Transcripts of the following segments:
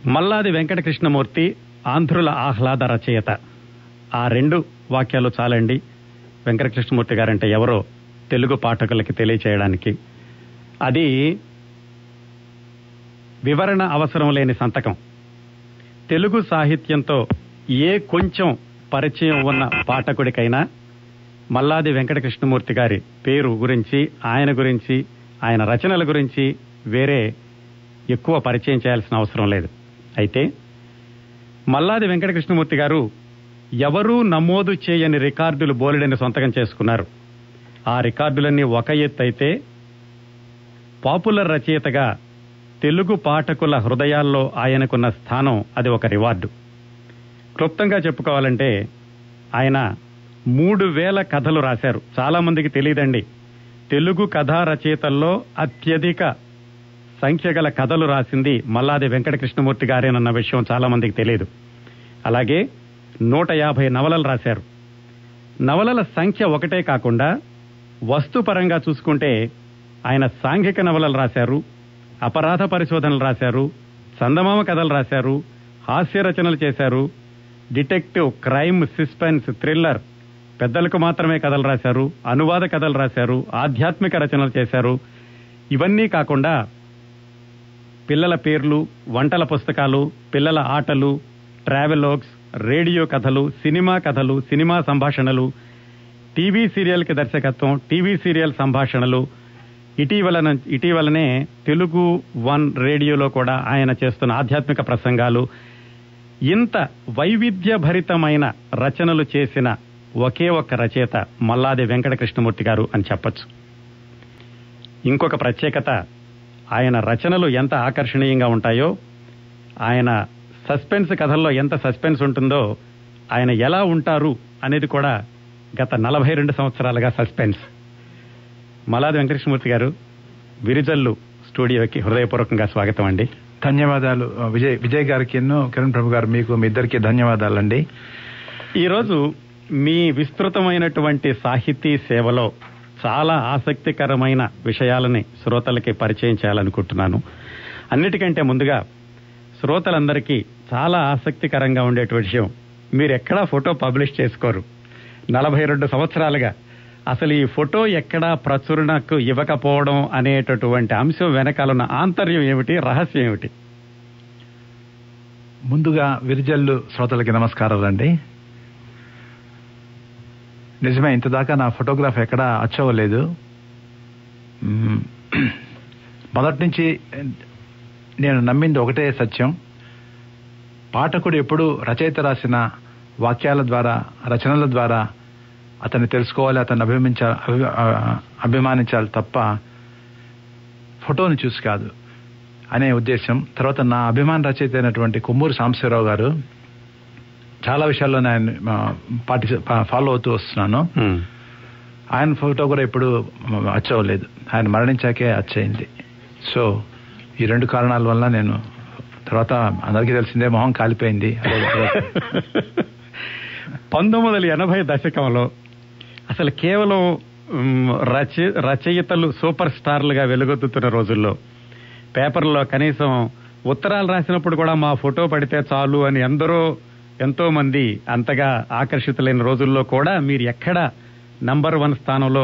మల్లాది వెంకటకృష్ణమూర్తి ఆంధ్రుల ఆహ్లాద రచయిత. ఆ 2 వాక్యాలు చాలండి వెంకటకృష్ణమూర్తి గారంటే ఎవరో తెలుగు పాఠకులకి తెలియచేయడానికి. అది వివరణ అవసరం లేని సంతకం. తెలుగు సాహిత్యంతో ఏ కొంచెం పరిచయం ఉన్న పాఠకుడికైనా మల్లాది వెంకటకృష్ణమూర్తి గారి పేరు గురించి, ఆయన రచనల గురించి వేరే ఎక్కువ పరిచయం చేయాల్సిన అవసరం లేదు. అయితే మల్లాది వెంకటకృష్ణమూర్తి గారు ఎవరూ నమోదు చేయని రికార్డులు బోలెడని సొంతకం చేసుకున్నారు. ఆ రికార్డులన్నీ ఒక ఎత్తు అయితే, పాపులర్ రచయితగా తెలుగు పాఠకుల హృదయాల్లో ఆయనకున్న స్థానం అది ఒక రివార్డు. క్లుప్తంగా చెప్పుకోవాలంటే ఆయన 3000 కథలు రాశారు. చాలా మందికి తెలియదండి, తెలుగు కథా రచయితల్లో అత్యధిక సంఖ్య గల కథలు రాసింది మల్లాది వెంకటకృష్ణమూర్తి గారేనన్న విషయం చాలా మందికి తెలియదు. అలాగే 150 నవలలు రాశారు. నవలల సంఖ్య ఒకటే కాకుండా వస్తుపరంగా చూసుకుంటే ఆయన సాంఘిక నవలలు రాశారు, అపరాధ పరిశోధనలు రాశారు, చందమామ కథలు రాశారు, హాస్య రచనలు చేశారు, డిటెక్టివ్, క్రైమ్, సస్పెన్స్, థ్రిల్లర్, పెద్దలకు మాత్రమే కథలు రాశారు, అనువాద కథలు రాశారు, ఆధ్యాత్మిక రచనలు చేశారు. ఇవన్నీ కాకుండా పిల్లల పేర్లు, వంటల పుస్తకాలు, పిల్లల ఆటలు, ట్రావెలోగ్స్, రేడియో కథలు, సినిమా సంభాషణలు, టీవీ సీరియల్కి దర్శకత్వం, టీవీ సీరియల్ సంభాషణలు. ఇటీవలనే తెలుగు 1 రేడియోలో కూడా ఆయన చేస్తున్న ఆధ్యాత్మిక ప్రసంగాలు. ఇంత వైవిధ్యభరితమైన రచనలు చేసిన ఒకే ఒక్క రచయిత మల్లాది వెంకటకృష్ణమూర్తి గారు అని చెప్పచ్చు. ఇంకొక ప్రత్యేకత, ఆయన రచనలు ఎంత ఆకర్షణీయంగా ఉంటాయో, ఆయన సస్పెన్స్ కథల్లో ఎంత సస్పెన్స్ ఉంటుందో, ఆయన ఎలా ఉంటారు అనేది కూడా గత 42 సంవత్సరాలుగా సస్పెన్స్. మల్లాది వెంకటకృష్ణమూర్తి గారు, విరిజల్లు స్టూడియోకి హృదయపూర్వకంగా స్వాగతం అండి. ధన్యవాదాలు విజయ్ గారికి, కిరణ్ ప్రభు గారు, మీకు మీ ఇద్దరికి ధన్యవాదాలండి. ఈరోజు మీ విస్తృతమైనటువంటి సాహితీ సేవలో చాలా ఆసక్తికరమైన విషయాలని శ్రోతలకి పరిచయం చేయాలనుకుంటున్నాను. అన్నిటికంటే ముందుగా శ్రోతలందరికీ చాలా ఆసక్తికరంగా ఉండేటువంటి విషయం, మీరెక్కడా ఫోటో పబ్లిష్ చేసుకోరు. 42 సంవత్సరాలుగా అసలు ఈ ఫోటో ఎక్కడా ప్రచురణకు ఇవ్వకపోవడం అనేటటువంటి అంశం వెనకాలన్న ఆంతర్యం ఏమిటి, రహస్యం ఏమిటి? ముందుగా విరిజల్లు శ్రోతలకి నమస్కారాలండి. నిజమే, ఇంతదాకా నా ఫోటోగ్రాఫ్ ఎక్కడా అచ్చవలేదు. మొదటి నుంచి నేను నమ్మింది ఒకటే సత్యం, పాఠకుడు ఎప్పుడు రచయిత రాసిన వాక్యాల ద్వారా, రచనల ద్వారా అతన్ని తెలుసుకోవాలి, అతన్ని అభిమానించాలి తప్ప ఫోటోని చూసి కాదు అనే ఉద్దేశం. తర్వాత నా అభిమాన రచయిత అయినటువంటి కొమ్మూరి సాంబశివరావు గారు, చాలా విషయాల్లో నేను ఫాలో అవుతూ వస్తున్నాను. ఆయన ఫోటో కూడా ఎప్పుడు అచ్చవలేదు, ఆయన మరణించాకే అచ్చయింది. సో ఈ 2 కారణాల వల్ల నేను, తర్వాత అందరికీ తెలిసిందే, మొహం కాలిపోయింది. 1980 దశకంలో అసలు కేవలం రచయితలు సూపర్ స్టార్లుగా వెలుగొత్తుతున్న రోజుల్లో పేపర్లో కనీసం ఉత్తరాలు రాసినప్పుడు కూడా మా ఫోటో పడితే చాలు అని ఎంతో మంది అంతగా ఆకర్షితులైన రోజుల్లో కూడా మీరు ఎక్కడ నంబర్ 1 స్థానంలో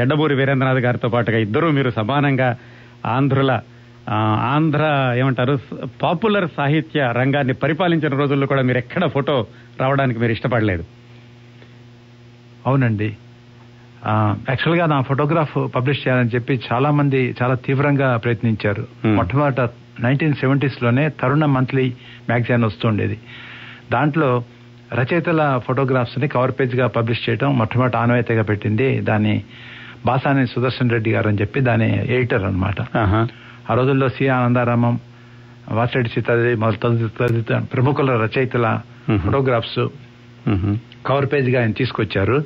ఎడ్డబూరి వీరేంద్రనాథ్ గారితో పాటుగా ఇద్దరూ మీరు సమానంగా ఆంధ్ర ఏమంటారు పాపులర్ సాహిత్య రంగాన్ని పరిపాలించిన రోజుల్లో కూడా మీరు ఎక్కడ ఫోటో రావడానికి మీరు ఇష్టపడలేదు. అవునండి, యాక్చువల్గా నా ఫోటోగ్రాఫ్ పబ్లిష్ చేయాలని చెప్పి చాలా మంది చాలా తీవ్రంగా ప్రయత్నించారు. మొట్టమొదట 1970s లోనే తరుణ మంత్లీ మ్యాగజైన్ వస్తుండేది. దాంట్లో రచయితల ఫోటోగ్రాఫ్స్ ని కవర్ పేజ్ గా పబ్లిష్ చేయడం మొట్టమొదటి ఆనవాయితీగా పెట్టింది దాని బాసాని సుదర్శన్ రెడ్డి గారు అని చెప్పి దాని ఎడిటర్ అనమాట. ఆ రోజుల్లో సి ఆనందారామం, వాసిరెడ్డి సీతాదేవి మొదలు ప్రముఖుల రచయితల ఫోటోగ్రాఫ్స్ కవర్ పేజ్ గా ఆయన తీసుకొచ్చారు.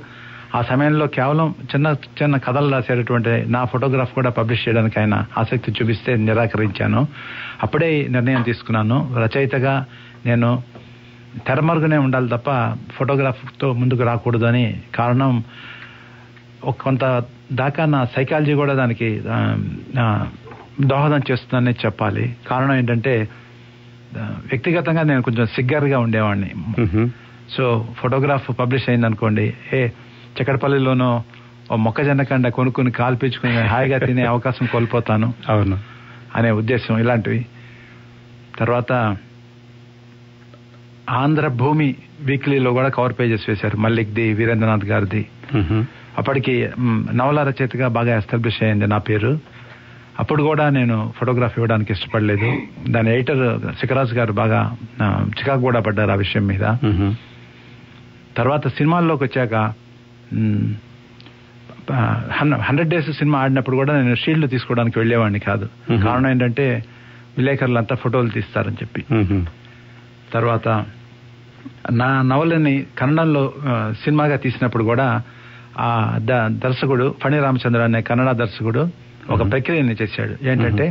ఆ సమయంలో కేవలం చిన్న చిన్న కథలు రాసేటటువంటి నా ఫోటోగ్రాఫ్ కూడా పబ్లిష్ చేయడానికి ఆయన ఆసక్తి చూపిస్తే నిరాకరించాను. అప్పుడే నిర్ణయం తీసుకున్నాను, రచయితగా నేను తెరమరుగునే ఉండాలి తప్ప ఫోటోగ్రాఫ్తో ముందుకు రాకూడదు అని. కారణం కొంత దాకా నా సైకాలజీ కూడా దానికి దోహదం చేస్తుందని చెప్పాలి. కారణం ఏంటంటే వ్యక్తిగతంగా నేను కొంచెం సిగ్గర్గా ఉండేవాడిని. సో ఫోటోగ్రాఫ్ పబ్లిష్ అయింది అనుకోండి, చక్కడపల్లిలోనో మొక్కజొన్న కండ కొనుక్కుని కాల్పించుకుని హాయిగా తినే అవకాశం కోల్పోతాను అవును అనే ఉద్దేశం ఇలాంటివి. తర్వాత ఆంధ్ర భూమి వీక్లీలో కూడా కవర్ పేజెస్ వేశారు, మల్లిక్ది, వీరేంద్రనాథ్ గారిది. అప్పటికి నవల రచయితగా బాగా ఎస్టాబ్లిష్ అయ్యింది నా పేరు. అప్పుడు కూడా నేను ఫోటోగ్రఫీ ఇవ్వడానికి ఇష్టపడలేదు. దాని ఎడిటర్ శిఖరాజ్ గారు బాగా చికాకు కూడా పడ్డారు ఆ విషయం మీద. తర్వాత సినిమాల్లోకి వచ్చాక 100 days సినిమా ఆడినప్పుడు కూడా నేను షీల్డ్ తీసుకోవడానికి వెళ్లేవాడిని కాదు. కారణం ఏంటంటే విలేకరులంతా ఫోటోలు తీస్తారని చెప్పి. తర్వాత నా నవలని కన్నడంలో సినిమాగా తీసినప్పుడు కూడా ఆ దర్శకుడు ఫణి రామచంద్ర అనే కన్నడ దర్శకుడు ఒక ప్రక్రియని చేశాడు. ఏంటంటే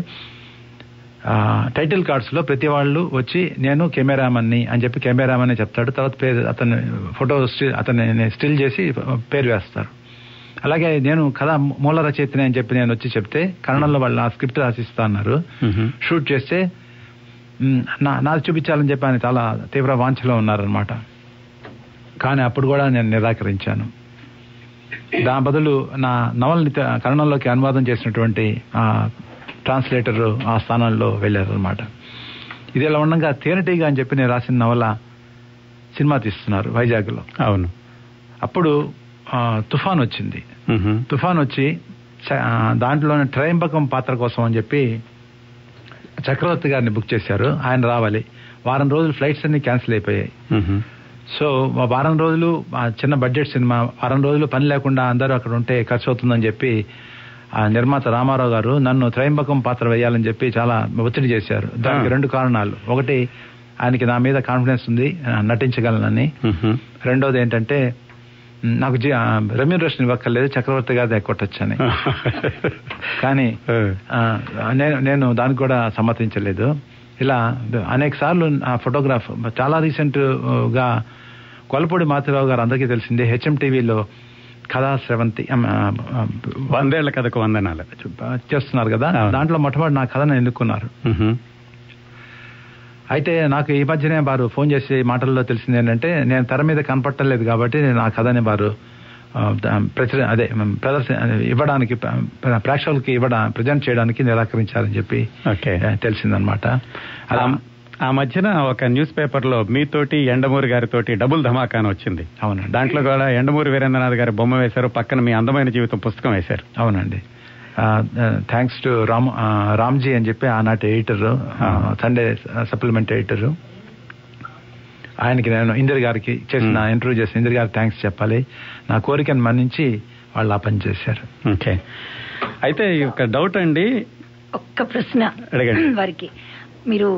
టైటిల్ కార్డ్స్ లో ప్రతి వాళ్ళు వచ్చి నేను కెమెరామన్ని అని చెప్పి కెమెరామన్ చెప్తాడు. తర్వాత అతను ఫోటో అతన్ని స్టిల్ చేసి పేరు వేస్తారు. అలాగే నేను కథ మూల రచయితని అని చెప్పి నేను వచ్చి చెప్తే కన్నడంలో వాళ్ళు ఆ స్క్రిప్ట్ రాసిస్తా అన్నారు. షూట్ చేస్తే నాది చూపించాలని చెప్పి ఆయన చాలా తీవ్ర వాంఛలో ఉన్నారనమాట. కానీ అప్పుడు కూడా నేను నిరాకరించాను. దాని బదులు నా నవల్ని కన్నడంలోకి అనువాదం చేసినటువంటి ట్రాన్స్లేటర్ ఆ స్థానంలో వెళ్ళారనమాట. ఇది ఇలా ఉండగా తేనెటీగ అని చెప్పి నేను రాసిన నవల సినిమా తీస్తున్నారు వైజాగ్ లో. అవును. అప్పుడు తుఫాన్ వచ్చింది. తుఫాన్ వచ్చి దాంట్లోనే ట్రయంబకం పాత్ర కోసం అని చెప్పి చక్రవర్తి గారిని బుక్ చేశారు. ఆయన రావాలి. వారం రోజులు ఫ్లైట్స్ అన్ని క్యాన్సిల్ అయిపోయాయి. సో వారం రోజులు చిన్న బడ్జెట్ సినిమా, వారం రోజులు పని లేకుండా అందరూ అక్కడ ఉంటే ఖర్చు అవుతుందని చెప్పి ఆ నిర్మాత రామారావు గారు నన్ను త్రయంబకం పాత్ర వేయాలని చెప్పి చాలా ఒత్తిడి చేశారు. దానికి 2 కారణాలు. ఒకటి, ఆయనకి నా మీద కాన్ఫిడెన్స్ ఉంది, నటించగలనని. రెండోది ఏంటంటే నాకు రెమ్యూనరేషన్ ఇవ్వక్కర్లేదు, చక్రవర్తి గారి కొట్టొచ్చని. కానీ నేను దానికి కూడా సమ్మతించలేదు. ఇలా అనేక సార్లు ఆ ఫోటోగ్రాఫ్ చాలా రీసెంట్ గా కొలపూడి మాతిరావు గారు అందరికీ తెలిసిందే HMTVలో కథా స్రవంతి 100 ఏళ్ల కథకు వందనాలు చేస్తున్నారు కదా. దాంట్లో మొట్టమొదటి నా కథను ఎన్నుకున్నారు. అయితే నాకు ఈ మధ్యనే వారు ఫోన్ చేసి మాటల్లో తెలిసింది ఏంటంటే నేను తెర మీద కనపట్టలేదు కాబట్టి నేను ఆ కథని వారు ఇవ్వడానికి ప్రేక్షకులకి ప్రజెంట్ చేయడానికి నిరాకరించారని చెప్పి తెలిసిందనమాట. ఆ మధ్యన ఒక న్యూస్ పేపర్ లో మీతోటి ఎండమూరి గారితోటి డబుల్ ధమాకా అని వచ్చింది. అవునండి. దాంట్లో కూడా ఎండమూరి వీరేంద్రనాథ్ గారి బొమ్మ వేశారు, పక్కన మీ అందమైన జీవితం పుస్తకం వేశారు. అవునండి. థ్యాంక్స్ టు రామ్జీ అని చెప్పి ఆనాటి ఎడిటర్, సండే సప్లిమెంట్ ఎడిటర్, ఆయనకి నేను ఇందిర గారికి చేసిన ఇంటర్వ్యూ చేసిన ఇందిర గారికి థ్యాంక్స్ చెప్పాలి. నా కోరికను మన్నించి వాళ్ళు ఆ పని చేశారు. ఓకే. అయితే ఒక డౌట్ అండి, ఒక్క ప్రశ్న అడగండి వారికి. మీరు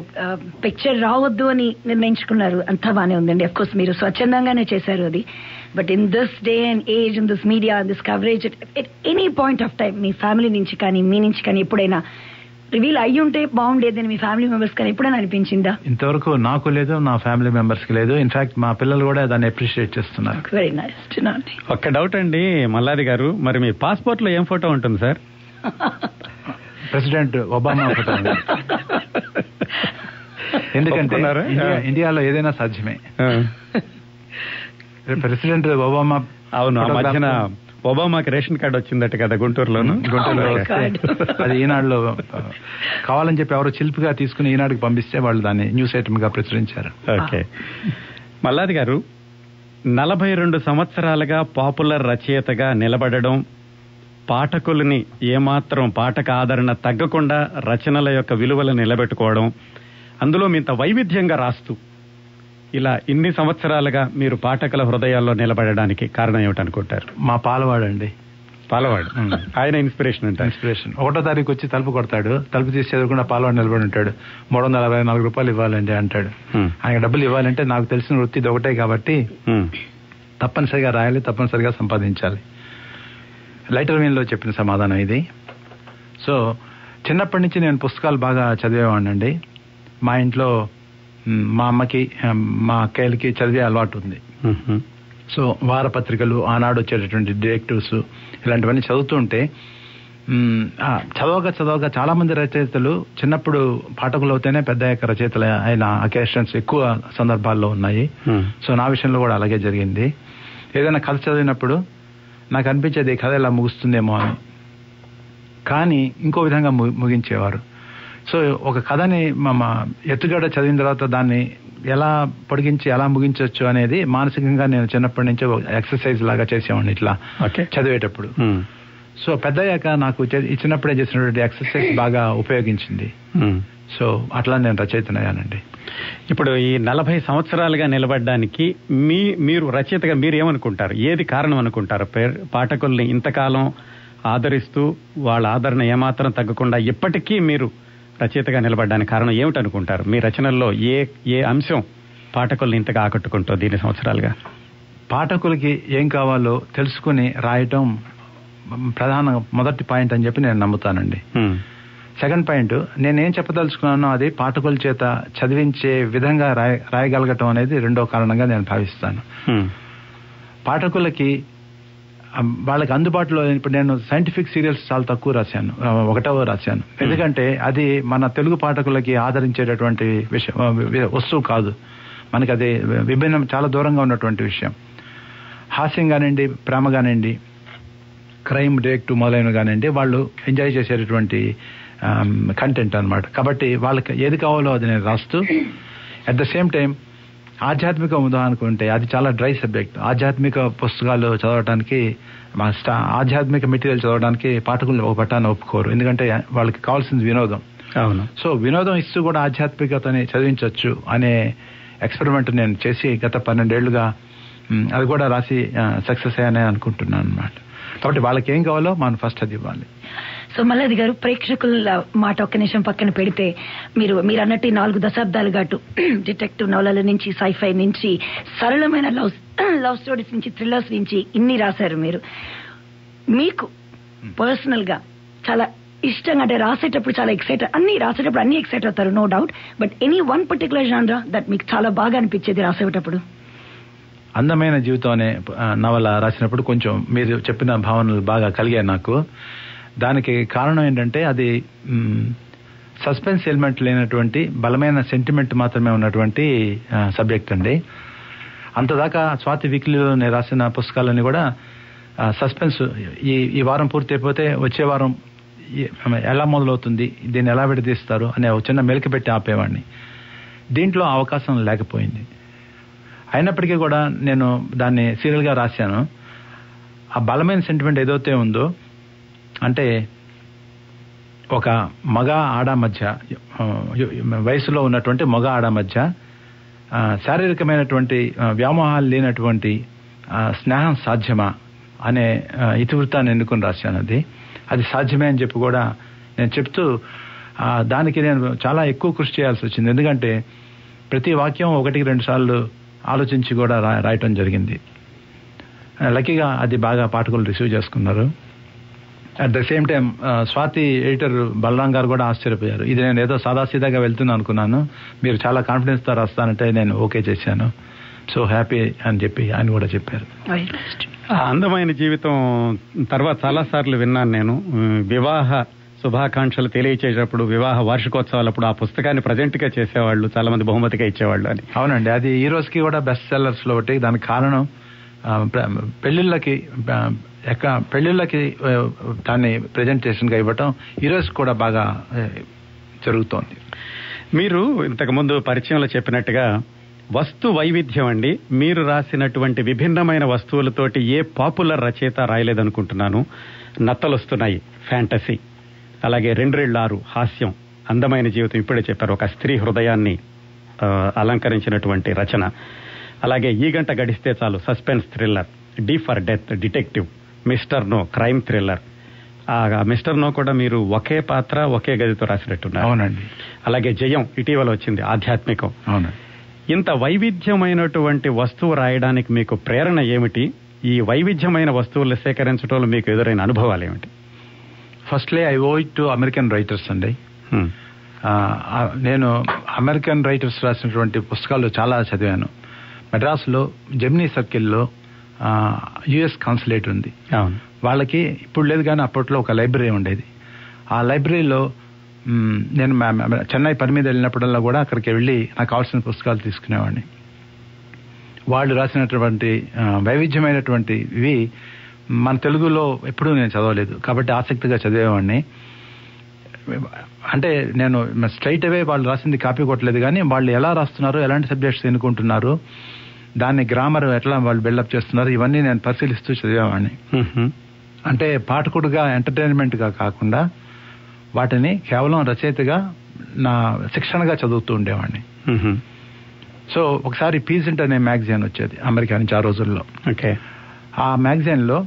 పిక్చర్ రావద్దు అని నిర్ణయించుకున్నారు, అంతా బానే ఉందండి. అఫ్ కోర్స్ మీరు స్వచ్ఛందంగానే చేశారు అది. But in this day and age, in this media, this coverage, at any point of time me family నుంచి కానీ మీ నుంచి కానీ ఎప్పుడైనా రివీల్ అయ్యి ఉంటే బాగుండేదని మీ ఫ్యామిలీ మెంబర్స్ కానీ ఎప్పుడైనా అనిపించిందా? ఇంతవరకు నాకు లేదు, నా ఫ్యామిలీ మెంబర్స్ కి లేదు. ఇన్ఫాక్ట్ మా పిల్లలు కూడా దాన్ని అప్రిషియేట్ చేస్తున్నారు. Very nice. ఒక్క డౌట్ అండి మల్లాది గారు, మరి మీ పాస్పోర్ట్ లో ఏం ఫోటో ఉంటుంది సార్? President Obama photo. ఎందుకంటే ఇండియాలో ఏదైనా సాధ్యమే. President Obama. అవును, ఆ మధ్యన ఒబామాకి రేషన్ కార్డు వచ్చిందట కదా గుంటూరులో. అది ఈనాడులో కావాలని చెప్పి ఎవరో చిల్పుగా తీసుకుని ఈనాడుకి పంపిస్తే వాళ్ళు దాన్ని న్యూస్ ఐటమ్ గా ప్రచురించారు. ఓకే. మల్లాది గారు 42 సంవత్సరాలుగా పాపులర్ రచయితగా నిలబడడం, పాఠకులని ఏమాత్రం పాఠక ఆదరణ తగ్గకుండా రచనల యొక్క విలువలను నిలబెట్టుకోవడం, అందులో ఇంత వైవిధ్యంగా రాస్తూ ఇలా ఇన్ని సంవత్సరాలుగా మీరు పాఠకుల హృదయాల్లో నిలబడడానికి కారణం ఏమిటనుకుంటారు? మా పాలవాడండి. పాలవాడు ఆయన ఇన్స్పిరేషన్ అంటే ఇన్స్పిరేషన్. 1వ తారీఖు వచ్చి తలుపు కొడతాడు, తలుపు తీసి చదువుకుండా పాలవాడు నిలబడి ఉంటాడు. 364 రూపాయలు ఇవ్వాలండి అంటాడు. ఆయన డబ్బులు ఇవ్వాలంటే నాకు తెలిసిన వృత్తి ఇది ఒకటే కాబట్టి తప్పనిసరిగా రాయాలి, తప్పనిసరిగా సంపాదించాలి. లైటర్ వీన్ లో చెప్పిన సమాధానం ఇది. సో చిన్నప్పటి నుంచి నేను పుస్తకాలు బాగా చదివేవాడినండి. మా ఇంట్లో మా అమ్మకి మా అక్కయ్యలకి చదివే అలవాటు ఉంది. సో వారపత్రికలు, ఆనాడు వచ్చేటటువంటి డిటెక్టివ్స్ ఇలాంటివన్నీ చదువుతూ ఉంటే చదవగా చాలా మంది రచయితలు చిన్నప్పుడు పాఠకులు అవుతేనే పెద్ద రచయితలు అయిన అకేషన్స్ ఎక్కువ సందర్భాల్లో ఉన్నాయి. సో నా విషయంలో కూడా అలాగే జరిగింది. ఏదైనా కథ చదివినప్పుడు నాకు అనిపించేది ఈ కథ ఇలా ముగుస్తుందేమో అని, కానీ ఇంకో విధంగా ముగించేవారు. సో ఒక కథని ఎత్తుగడ చదివిన తర్వాత దాన్ని ఎలా పొడిగించి ఎలా ముగించవచ్చు అనేది మానసికంగా నేను చిన్నప్పటి నుంచి ఎక్సర్సైజ్ లాగా చేసేవాడిని ఇట్లా చదివేటప్పుడు. సో పెద్దయ్యాక నాకు చిన్నప్పుడే చేసినటువంటి ఎక్సర్సైజ్ బాగా ఉపయోగించింది. సో అట్లా నేను రచయితనయ్యానండి. ఇప్పుడు ఈ 40 సంవత్సరాలుగా నిలబడడానికి మీరు రచయితగా మీరు ఏమనుకుంటారు? ఏది కారణం అనుకుంటారు? పాఠకుల్ని ఇంతకాలం ఆదరిస్తూ వాళ్ళ ఆదరణ ఏమాత్రం తగ్గకుండా ఇప్పటికీ మీరు రచయితగా నిలబడడానికి కారణం ఏమిటనుకుంటారు? మీ రచనల్లో ఏ అంశం పాఠకుల్ని ఇంతగా ఆకట్టుకుంటుంది ఇన్ని సంవత్సరాలుగా? పాఠకులకి ఏం కావాలో తెలుసుకుని రాయటం ప్రధాన మొదటి పాయింట్ అని చెప్పి నేను నమ్ముతానండి. సెకండ్ పాయింట్, నేనేం చెప్పదలుచుకున్నానో అది పాఠకుల చేత చదివించే విధంగా రాయగలగటం అనేది రెండో కారణంగా నేను భావిస్తాను. పాఠకులకి వాళ్ళకి అందుబాటులో ఇప్పుడు నేను సైంటిఫిక్ సీరియల్స్ చాలా తక్కువ రాశాను, 1వ రాశాను. ఎందుకంటే అది మన తెలుగు పాఠకులకి ఆదరించేటటువంటి వస్తువు కాదు. మనకి అది విభిన్నం, చాలా దూరంగా ఉన్నటువంటి విషయం. హాస్యం కానివ్వండి, ప్రేమ కానివ్వండి, క్రైమ్ డిటెక్టివ్ మొదలైనవి కానివ్వండి, వాళ్ళు ఎంజాయ్ చేసేటటువంటి కంటెంట్ అనమాట. కాబట్టి వాళ్ళకి ఏది కావాలో అది నేను రాస్తూ అట్ ద సేమ్ టైం ఆధ్యాత్మిక ఉదాహరణకుంటే అది చాలా డ్రై సబ్జెక్ట్. ఆధ్యాత్మిక పుస్తకాలు చదవడానికి, ఆధ్యాత్మిక మెటీరియల్ చదవడానికి పాఠకులు ఒక పట్టాన్ని ఒప్పుకోరు. ఎందుకంటే వాళ్ళకి కావాల్సింది వినోదం. అవును. సో వినోదం ఇస్తూ కూడా ఆధ్యాత్మికతని చదివించవచ్చు అనే ఎక్స్పెరిమెంట్ నేను చేసి గత 12 ఏళ్లుగా అది కూడా రాసి సక్సెస్ అయ్యానే అనుకుంటున్నాను అనమాట. కాబట్టి వాళ్ళకి ఏం కావాలో మనం ఫస్ట్ అది ఇవ్వాలి. సో మల్లాది గారు, ప్రేక్షకుల మాట ఒక్క నిమిషం పక్కన పెడితే మీరు అన్నట్టు 4 దశాబ్దాలుగా డిటెక్టివ్ నవలల నుంచి, సైఫై నుంచి, సరళమైన లవ్ స్టోరీస్ నుంచి, థ్రిల్లర్స్ నుంచి ఇన్ని రాశారు మీరు. మీకు పర్సనల్ గా చాలా ఇష్టంగా, అంటే రాసేటప్పుడు చాలా రాసేటప్పుడు అన్ని ఎక్సైట్ అవుతారు, no doubt. But any one particular జానరా దట్ మీకు చాలా బాగా అనిపించేది రాసేటప్పుడు? అందమైన జీవితం అనే నవల రాసినప్పుడు కొంచెం మీరు చెప్పిన భావనలు బాగా కలిగాయి నాకు. దానికి కారణం ఏంటంటే అది సస్పెన్స్ ఎలిమెంట్ లేనటువంటి బలమైన సెంటిమెంట్ మాత్రమే ఉన్నటువంటి సబ్జెక్ట్ అండి. అంతదాకా స్వాతి వీక్లీలో నేను రాసిన పుస్తకాలన్నీ కూడా సస్పెన్స్, ఈ వారం పూర్తి అయిపోతే వచ్చే వారం ఎలా మొదలవుతుంది, దీన్ని ఎలా విడదీస్తారు అనే చిన్న మెలిక పెట్టి ఆపేవాడిని. దీంట్లో అవకాశం లేకపోయింది. అయినప్పటికీ కూడా నేను దాన్ని సీరియల్గా రాశాను. ఆ బలమైన సెంటిమెంట్ ఏదైతే ఉందో, అంటే ఒక మగ ఆడ మధ్య, వయసులో ఉన్నటువంటి మగ ఆడ మధ్య శారీరకమైనటువంటి వ్యామోహాలు లేనటువంటి స్నేహం సాధ్యమా అనే ఇతివృత్తాన్ని ఎన్నుకుని రాశాను. అది సాధ్యమే అని చెప్పి కూడా నేను చెప్తూ దానికి నేను చాలా ఎక్కువ కృషి చేయాల్సి వచ్చింది. ఎందుకంటే ప్రతి వాక్యం 1-2 సార్లు ఆలోచించి కూడా రాయటం జరిగింది. లక్కీగా అది బాగా పాఠకులు రిసీవ్ చేసుకున్నారు. At the same time Swathi editor Balaram గారు కూడా ఆశ్చర్యపోయారు. ఇది నేను ఏదో సాదాసీదాగా వెళ్తున్నా అనుకున్నాను, మీరు చాలా కాన్ఫిడెన్స్ తో రాస్తానంటే నేను ఓకే చేశాను, సో హ్యాపీ అని చెప్పి ఆయన కూడా చెప్పారు. అందమైన జీవితం తర్వాత చాలా సార్లు విన్నాను నేను. వివాహ శుభాకాంక్షలు తెలియచేసేటప్పుడు, వివాహ వార్షికోత్సవాలప్పుడు ఆ పుస్తకాన్ని ప్రజెంట్ గా చేసేవాళ్ళు, చాలా మంది బహుమతిగా ఇచ్చేవాళ్ళు అని. అవునండి, అది ఈ రోజుకి కూడా బెస్ట్ సెల్లర్స్ లో ఒకటి. దానికి కారణం పెళ్లిళ్ళకి దాన్ని ప్రెజెంటేషన్ గా ఇవ్వటం ఈ రోజు కూడా బాగా జరుగుతోంది. మీరు ఇంతకుముందు పరిచయంలో చెప్పినట్టుగా వస్తు వైవిధ్యం అండి. మీరు రాసినటువంటి విభిన్నమైన వస్తువులతోటి ఏ పాపులర్ రచయిత రాయలేదనుకుంటున్నాను. నత్తలు వస్తున్నాయి ఫ్యాంటసీ, అలాగే 2 హాస్యం, అందమైన జీవితం ఇప్పుడే చెప్పారు, ఒక స్త్రీ హృదయాన్ని అలంకరించినటువంటి రచన. అలాగే ఈ గంట గడిస్తే చాలు suspense thriller, D for death detective, mister no crime thriller. Mister no కూడా మీరు ఒకే పాత్ర ఒకే గదితో రాసినట్టున్నారు. అవునండి. అలాగే జయం ఇటీవల వచ్చింది, ఆధ్యాత్మికం. అవునండి. ఇంత వైవిధ్యమైనటువంటి వస్తువు రాయడానికి మీకు ప్రేరణ ఏమిటి? ఈ వైవిధ్యమైన వస్తువులు సేకరించడంలో మీకు ఎదురైన అనుభవాలు ఏమిటి? Firstly I owe it to American writers అండి. నేను అమెరికన్ రైటర్స్ రాసినటువంటి పుస్తకాలు చాలా చదివాను. మెడ్రాస్లో జెమినీ సర్కిల్లో యుఎస్ కాన్సులేట్ ఉంది. అవును. వాళ్ళకి ఇప్పుడు లేదు కానీ అప్పట్లో ఒక లైబ్రరీ ఉండేది. ఆ లైబ్రరీలో నేను చెన్నై పని మీద వెళ్ళినప్పుడల్లా కూడా అక్కడికి వెళ్ళి నాకు కావాల్సిన పుస్తకాలు తీసుకునేవాడిని. వాళ్ళు రాసినటువంటి వైవిధ్యమైనటువంటివి మన తెలుగులో ఎప్పుడూ నేను చదవలేదు కాబట్టి ఆసక్తిగా చదివేవాడిని. అంటే నేను స్ట్రైట్ అవే వాళ్ళు రాసింది కాపీ కొట్టలేదు కానీ వాళ్ళు ఎలా రాస్తున్నారు, ఎలాంటి సబ్జెక్ట్స్ ఎన్నుకుంటున్నారు, దాన్ని గ్రామర్ ఎట్లా వాళ్ళు బిల్డప్ చేస్తున్నారు, ఇవన్నీ నేను పరిశీలిస్తూ చదివేవాడిని. అంటే పాఠకుడుగా ఎంటర్టైన్మెంట్గా కాకుండా వాటిని కేవలం రచయితగా నా శిక్షణగా చదువుతూ ఉండేవాడిని. సో ఒకసారి పీజెంట్ అనే మ్యాగజైన్ వచ్చేది అమెరికా నుంచి ఆ రోజుల్లో. ఓకే. ఆ మ్యాగజైన్లో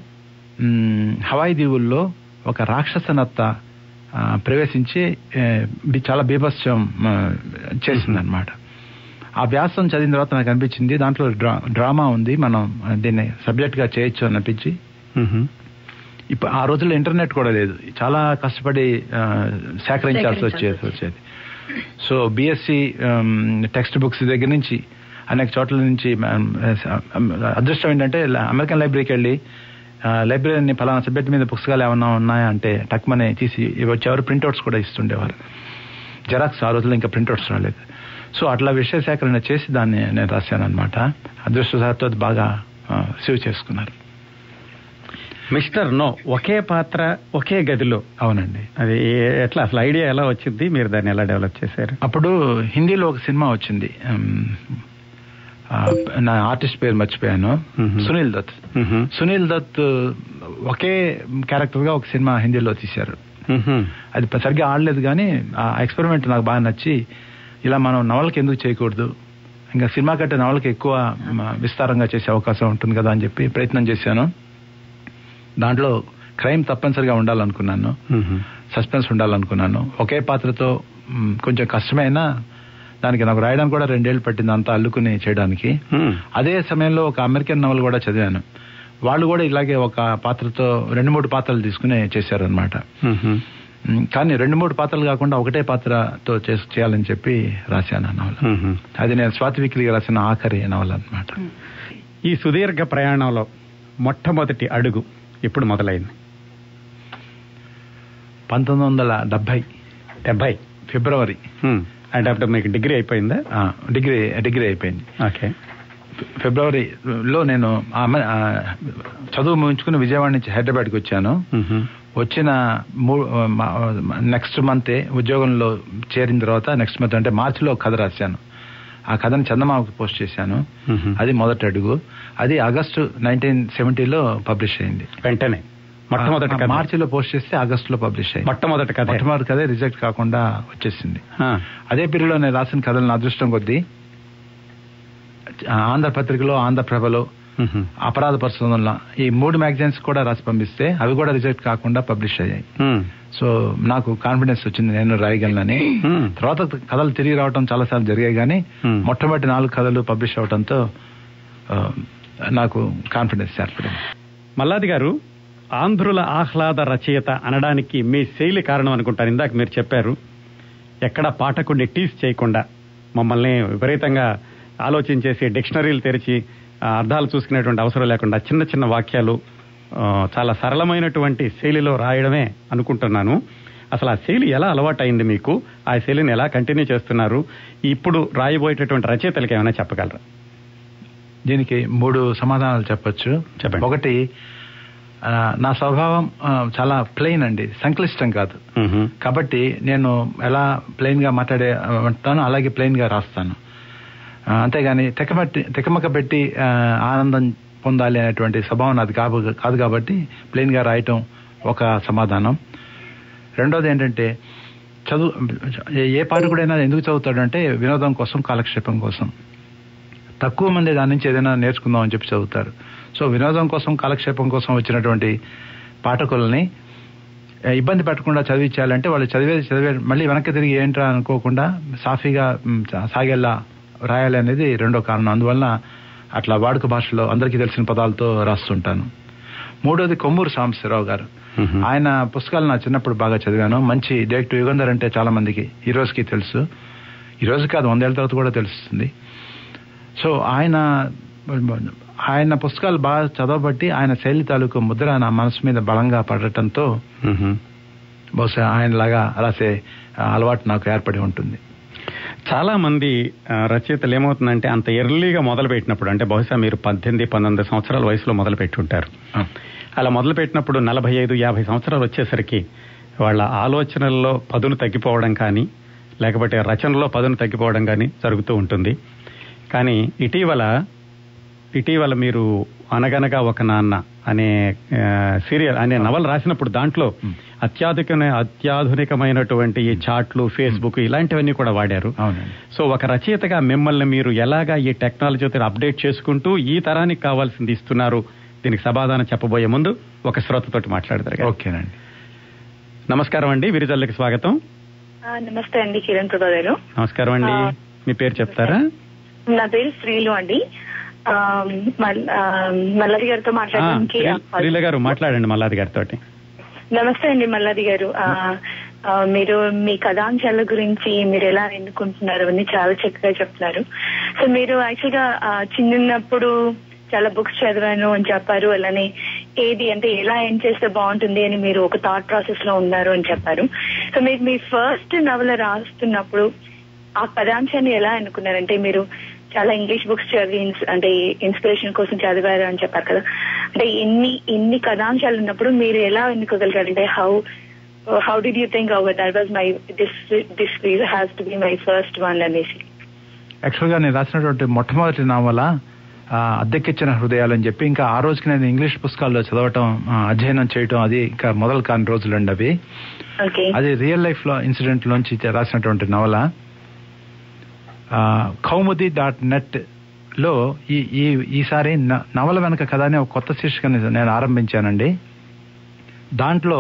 హవాయి దీవుల్లో ఒక రాక్షసనత్త ప్రవేశించి చాలా బీభత్సం చేసిందనమాట. ఆ వ్యాసం చదివిన తర్వాత నాకు అనిపించింది దాంట్లో డ్రామా ఉంది, మనం దీన్ని సబ్జెక్ట్గా చేయొచ్చు అని అనిపించి, ఇప్పుడు ఆ రోజుల్లో ఇంటర్నెట్ కూడా లేదు, చాలా కష్టపడి సేకరించాల్సి వచ్చేది. సో బిఎస్సి టెక్స్ట్ బుక్స్ దగ్గర నుంచి అనేక చోట్ల నుంచి అదృష్టం ఏంటంటే అమెరికన్ లైబ్రరీకి వెళ్ళి లైబ్రరీని ఫలానా సబ్జెక్ట్ మీద పుస్తకాలు ఏమన్నా ఉన్నాయా అంటే టక్మనే తీసి వచ్చేవారు. ప్రింట్అవుట్స్ కూడా ఇస్తుండేవారు, జెరాక్స్ ఆ రోజుల్లో ఇంకా ప్రింట్అవుట్స్ రాలేదు. సో అట్లా విషయ సేకరణ చేసి దాన్ని నేను రాశాను అనమాట. అదృష్టశాత్తు అది బాగా రిసీవ్ చేసుకున్నారు. మిస్టర్ నో, ఒకే పాత్ర ఒకే గదిలో. అవునండి. అది ఎట్లా అసలు ఐడియా ఎలా వచ్చింది, మీరు దాన్ని ఎలా డెవలప్ చేశారు? అప్పుడు హిందీలో ఒక సినిమా వచ్చింది, నా ఆర్టిస్ట్ పేరు మర్చిపోయాను, సునీల్ దత్. సునీల్ దత్ ఒకే క్యారెక్టర్ గా ఒక సినిమా హిందీలో తీశారు. అది సరిగ్గా ఆడలేదు కానీ ఆ ఎక్స్పెరిమెంట్ నాకు బాగా నచ్చి, ఇలా మనం నవలకి ఎందుకు చేయకూడదు, ఇంకా సినిమా కంటే నవలకి ఎక్కువ విస్తారంగా చేసే అవకాశం ఉంటుంది కదా అని చెప్పి ప్రయత్నం చేశాను. దాంట్లో క్రైమ్ తప్పనిసరిగా ఉండాలనుకున్నాను, సస్పెన్స్ ఉండాలనుకున్నాను. ఒకే పాత్రతో కొంచెం కష్టమైనా దానికి నాకు రాయడానికి కూడా 2 ఏళ్ళు పట్టింది అంతా అల్లుకుని చేయడానికి. అదే సమయంలో ఒక అమెరికన్ నవల్ కూడా చదివాను, వాళ్ళు కూడా ఇలాగే ఒక పాత్రతో 2-3 పాత్రలు తీసుకుని చేశారు అనమాట. కానీ 2-3 పాత్రలు కాకుండా ఒకటే పాత్రతో చేయాలని చెప్పి రాశాను ఆ నవల. అది నేను స్వాతి వీక్లీగా రాసిన ఆఖరి నవల అనమాట. ఈ సుదీర్ఘ ప్రయాణంలో మొట్టమొదటి అడుగు ఎప్పుడు మొదలైంది? 1970 ఫిబ్రవరి. అంటే అప్పుడు మీకు డిగ్రీ అయిపోయిందా? డిగ్రీ అయిపోయింది. ఓకే. ఫిబ్రవరిలో నేను చదువు ముగించుకుని విజయవాడ నుంచి హైదరాబాద్కి వచ్చాను. వచ్చిన నెక్స్ట్ మంతే ఉద్యోగంలో చేరిన తర్వాత నెక్స్ట్ మంత్ అంటే మార్చిలో కథ రాశాను. ఆ కథను చందమామకు పోస్ట్ చేశాను. అది మొదటి అడుగు. అది ఆగస్టు 1970లో పబ్లిష్ అయింది. వెంటనే మొట్టమొదటి మార్చిలో పోస్ట్ చేస్తే ఆగస్టులో పబ్లిష్ అయింది. మొట్టమొదటి కథ రిజెక్ట్ కాకుండా వచ్చేసింది. అదే పీరియడ్లో నేను రాసిన కథలను అదృష్టం కొద్దీ ఆంధ్రపత్రికలో, ఆంధ్రప్రభలో, అపరాధ పరిశోధనలో ఈ 3 మ్యాగజైన్స్ కూడా రాసి పంపిస్తే అవి కూడా రిజెక్ట్ కాకుండా పబ్లిష్ అయ్యాయి. సో నాకు కాన్ఫిడెన్స్ వచ్చింది నేను రాయగలనని. తర్వాత కథలు తిరిగి రావడం చాలా సార్లు జరిగాయి కానీ మొట్టమొదటి 4 కథలు పబ్లిష్ అవడంతో నాకు కాన్ఫిడెన్స్ ఏర్పడింది. మల్లాది గారు, ఆంధ్రుల ఆహ్లాద రచయిత అనడానికి మీ శైలి కారణం అనుకుంటాను. ఇందాక మీరు చెప్పారు, ఎక్కడ పాఠకుడిని టీస్ చేయకుండా మమ్మల్ని విపరీతంగా ఆలోచించేసి డిక్షనరీలు తెరిచి అర్థాలు చూసుకునేటువంటి అవసరం లేకుండా చిన్న చిన్న వాక్యాలు చాలా సరళమైనటువంటి శైలిలో రాయడమే అనుకుంటున్నాను. అసలు ఆ శైలి ఎలా అలవాటైంది మీకు? ఆ శైలిని ఎలా కంటిన్యూ చేస్తున్నారు? ఇప్పుడు రాయబోయేటటువంటి రచయితలకి ఏమైనా చెప్పగలరా? దీనికి 3 సమాధానాలు చెప్పొచ్చు. చెప్పండి. ఒకటి, నా స్వభావం చాలా ప్లెయిన్ అండి, సంక్లిష్టం కాదు. కాబట్టి నేను ఎలా ప్లెయిన్ గా మాట్లాడతానో అలాగే ప్లెయిన్ గా రాస్తాను. అంతేగాని తెకమక పెట్టి ఆనందం పొందాలి అనేటువంటి స్వభావం నాది కాదు కాబట్టి ప్లెయిన్ గా రాయటం ఒక సమాధానం. రెండోది ఏంటంటే, ఏ పాఠకుడైనా ఎందుకు చదువుతాడంటే వినోదం కోసం, కాలక్షేపం కోసం. తక్కువ మంది దాని నుంచి ఏదైనా నేర్చుకుందాం అని చెప్పి చదువుతారు. సో వినోదం కోసం, కాలక్షేపం కోసం వచ్చినటువంటి పాఠకులని ఇబ్బంది పెట్టకుండా చదివించాలంటే వాళ్ళు చదివే మళ్ళీ వెనక్కి తిరిగి ఏంట్రా అనుకోకుండా సాఫీగా సాగేలా రాయాలి అనేది రెండో కారణం. అందువల్ల అట్లా వాడుక భాషలో అందరికీ తెలిసిన పదాలతో రాస్తుంటాను. మూడోది, కొమ్మూరు సాంబశివరావు గారు. ఆయన పుస్తకాలు నా చిన్నప్పుడు బాగా చదివాను. మంచి డైరెక్టర్ యుగంధర్ అంటే చాలా మందికి ఈ రోజుకి తెలుసు, ఈ రోజు కాదు 100 ఏళ్ల తర్వాత కూడా తెలుస్తుంది. సో ఆయన పుస్తకాలు బాగా చదవబట్టి ఆయన శైలి తాలూకు ముద్ర నా మనసు మీద బలంగా పడటంతో బహుశా ఆయనలాగా రాసే అలవాటు నాకు ఏర్పడి ఉంటుంది. చాలా మంది రచయితలు ఏమవుతుందంటే అంత ఎర్లీగా మొదలు పెట్టినప్పుడు, అంటే బహుశా మీరు 18-19 సంవత్సరాల వయసులో మొదలు పెట్టి ఉంటారు. అలా మొదలు పెట్టినప్పుడు 45-50 సంవత్సరాలు వచ్చేసరికి వాళ్ళ ఆలోచనల్లో పదును తగ్గిపోవడం కానీ, లేకపోతే రచనలో పదును తగ్గిపోవడం కానీ జరుగుతూ ఉంటుంది. కానీ ఇటీవల మీరు అనగనగా ఒక నాన్న అనే సీరియల్ అనే నవల రాసినప్పుడు దాంట్లో అత్యాధునికమైనటువంటి ఈ చాట్లు, ఫేస్బుక్ ఇలాంటివన్నీ కూడా వాడారు. సో ఒక రచయితగా మిమ్మల్ని మీరు ఎలాగా ఈ టెక్నాలజీతో అప్డేట్ చేసుకుంటూ ఈ తరానికి కావాల్సింది ఇస్తున్నారు, దీనికి సమాధానం చెప్పబోయే ముందు ఒక శ్రోతతోటి మాట్లాడతారు. ఓకేనండి. నమస్కారం అండి, విరిజల్లకి స్వాగతం. నమస్తే అండి, కిరణ్ ప్రభా గారు. నమస్కారం అండి, మీ పేరు చెప్తారా? నా పేరు శ్రీలు అండి. మల్లాది గారితో మాట్లాడడానికి. శ్రీల గారు మాట్లాడండి మల్లాది గారితో. నమస్తే అండి మల్లాది గారు. మీరు మీ కథాంశాల గురించి మీరు ఎలా ఎన్నుకుంటున్నారు అని చాలా చక్కగా చెప్తున్నారు. సో మీరు యాక్చువల్ గా చిన్నప్పుడు చాలా బుక్స్ చదివాను అని చెప్పారు. అలానే ఏది అంటే ఎలా ఎండ్ చేస్తే బాగుంటుంది అని మీరు ఒక థాట్ ప్రాసెస్ లో ఉన్నారు అని చెప్పారు. సో మీరు మీ ఫస్ట్ నవల రాస్తున్నప్పుడు ఆ కథాంశాన్ని ఎలా ఎన్నుకున్నారంటే, మీరు చాలా ఇంగ్లీష్ బుక్స్ చదివి అంటే ఇన్స్పిరేషన్ కోసం చదివారు అని చెప్పారు కదా, అంటే ఇన్ని కథాంశాలు ఉన్నప్పుడు మీరు ఎలా ఎన్నుకోగలిగారు? అంటే how did you think that was my this has to be my first one అనేసి? యాక్చువల్ గా నేను రాసినటువంటి మొట్టమొదటి నవల అద్దెకిచ్చిన హృదయాలు అని చెప్పి, ఇంకా ఆ రోజుకి నేను ఇంగ్లీష్ పుస్తకాల్లో చదవటం, అధ్యయనం చేయటం అది ఇంకా మొదలు కాని రోజులండి అవి. అది రియల్ లైఫ్ లో ఇన్సిడెంట్ లోంచి రాసినటువంటి నవల. Kaumudi.net లో ఈసారి నవల వెనక కథ అనే ఒక కొత్త శీర్షికని నేను ఆరంభించానండి. దాంట్లో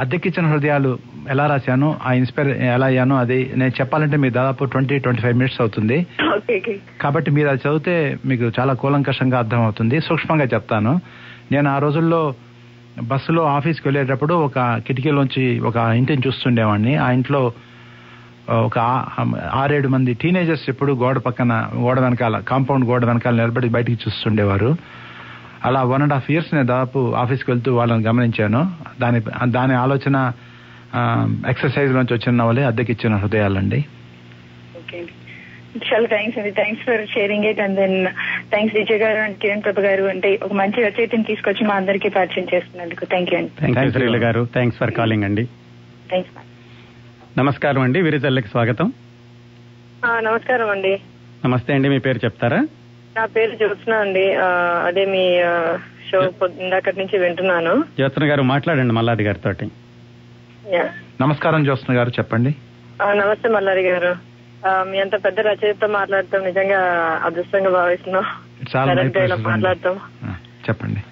అద్దెకిచ్చిన హృదయాలు ఎలా రాశాను, ఆ ఇన్స్పైర్ ఎలా అయ్యాను, అది నేను చెప్పాలంటే మీకు దాదాపు 20-25 మినిట్స్ అవుతుంది. కాబట్టి మీరు అది చదివితే మీకు చాలా కూలంకషంగా అర్థం అవుతుంది. సూక్ష్మంగా చెప్తాను. నేను ఆ రోజుల్లో బస్సులో ఆఫీస్కి వెళ్ళేటప్పుడు ఒక కిటికీలోంచి ఒక ఇంటిని చూస్తుండేవాడిని. ఆ ఇంట్లో ఒక 6-7 మంది టీనేజర్స్ ఎప్పుడు గోడ వెనకాల, కాంపౌండ్ గోడ వెనకాల నిలబడి బయటికి చూస్తుండేవారు. అలా 1.5 years నేను దాదాపు ఆఫీస్కి వెళ్తూ వాళ్ళని గమనించాను. దాని ఆలోచన ఎక్సర్సైజ్ నుంచి వచ్చిన నవలే అద్దెకిచ్చిన హృదయాలండి. చాలా థ్యాంక్స్ అండి, thanks for sharing it. And then thanks Vijay గారు అండ్ కిరణ్ ప్రభ గారు, అంటే ఒక మంచి రచయితని తీసుకొచ్చి మా అందరికీ పరిచయం చేస్తున్నందుకు థ్యాంక్ యూ అండి. థ్యాంక్ యూ శ్రీల గారు, థ్యాంక్స్ ఫర్ కాలింగ్ అండి. థ్యాంక్స్. నమస్కారం అండి, విరిజల్లకి స్వాగతం. నమస్కారం అండి. నమస్తే అండి, మీ పేరు చెప్తారా? నా పేరు జ్యోత్స్న అండి. అదే మీ షో ఇందాకటి నుంచి వింటున్నాను. జ్యోత్స్న గారు మాట్లాడండి మల్లాది గారితో. నమస్కారం జ్యోత్స్న గారు, చెప్పండి. నమస్తే మల్లాది గారు. మీ అంత పెద్ద రచయితతో మాట్లాడతాం నిజంగా అదృష్టంగా భావిస్తున్నాం. మాట్లాడతాం. చెప్పండి.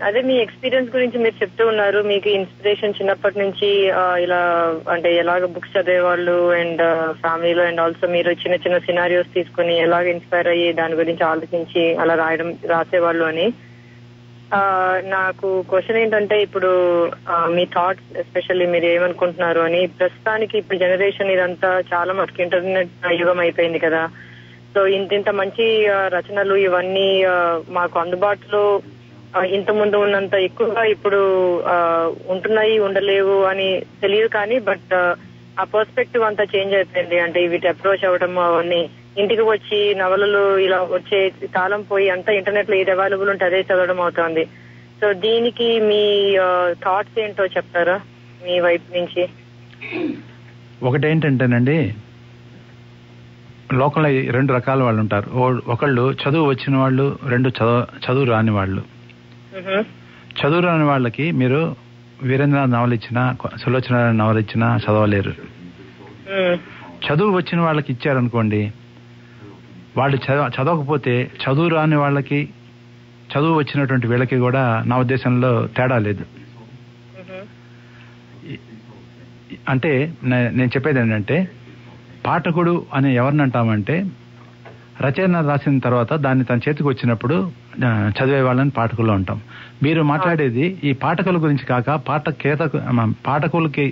అదే మీ ఎక్స్పీరియన్స్ గురించి మీరు చెప్తూ ఉన్నారు. మీకు ఇన్స్పిరేషన్ చిన్నప్పటి నుంచి ఇలా అంటే ఎలాగ బుక్స్ చదివేవాళ్ళు అండ్ ఫ్యామిలీలో, అండ్ ఆల్సో మీరు చిన్న చిన్న సినారియోస్ తీసుకుని ఎలాగ ఇన్స్పైర్ అయ్యి దాని గురించి ఆలోచించి అలా రాసేవాళ్ళు అని. నాకు క్వశ్చన్ ఏంటంటే, ఇప్పుడు మీ థాట్స్ ఎస్పెషల్లీ మీరు ఏమనుకుంటున్నారు అని. ప్రస్తుతానికి ఇప్పుడు జనరేషన్ ఇదంతా చాలా మటుకు ఇంటర్నెట్ యుగం అయిపోయింది కదా. సో ఇంత మంచి రచనలు ఇవన్నీ మాకు అందుబాటులో ఇంత ముందు ఉన్నంత ఎక్కువగా ఇప్పుడు ఉంటున్నాయి, ఉండలేవు అని తెలియదు. కానీ బట్ ఆ పర్స్పెక్టివ్ అంతా చేంజ్ అయిపోయింది. అంటే వీటి అప్రోచ్ అవ్వడం అవన్నీ, ఇంటికి వచ్చి నవలలు ఇలా వచ్చే కాలం పోయి అంతా ఇంటర్నెట్ లో ఏది అవైలబుల్ ఉంటే అదే చదవడం అవుతుంది. సో దీనికి మీ థాట్స్ ఏంటో చెప్తారా మీ వైపు నుంచి? ఒకటేంటంటేనండి, లోకంలో 2 రకాల వాళ్ళు ఉంటారు. ఒకళ్ళు చదువు వచ్చిన వాళ్ళు, 2 చదువు రాని వాళ్ళు. చదువు రాని వాళ్ళకి మీరు వీరేంద్రనాథ్ నవల ఇచ్చినా, సులోచన నవల ఇచ్చినా చదవలేరు. చదువు వచ్చిన వాళ్ళకి ఇచ్చారనుకోండి, వాళ్ళు చదవకపోతే చదువు రాని వాళ్ళకి చదువు వచ్చినటువంటి వీళ్ళకి కూడా నా ఉద్దేశంలో తేడా లేదు. అంటే నేను చెప్పేది ఏంటంటే, పాఠకుడు అని ఎవరిని అంటామంటే, రచన రాసిన తర్వాత దాన్ని తన చేతికి వచ్చినప్పుడు చదివే వాళ్ళని పాఠకుల్లో ఉంటాం. మీరు మాట్లాడేది ఈ పాఠకుల గురించి కాక పాఠకులకి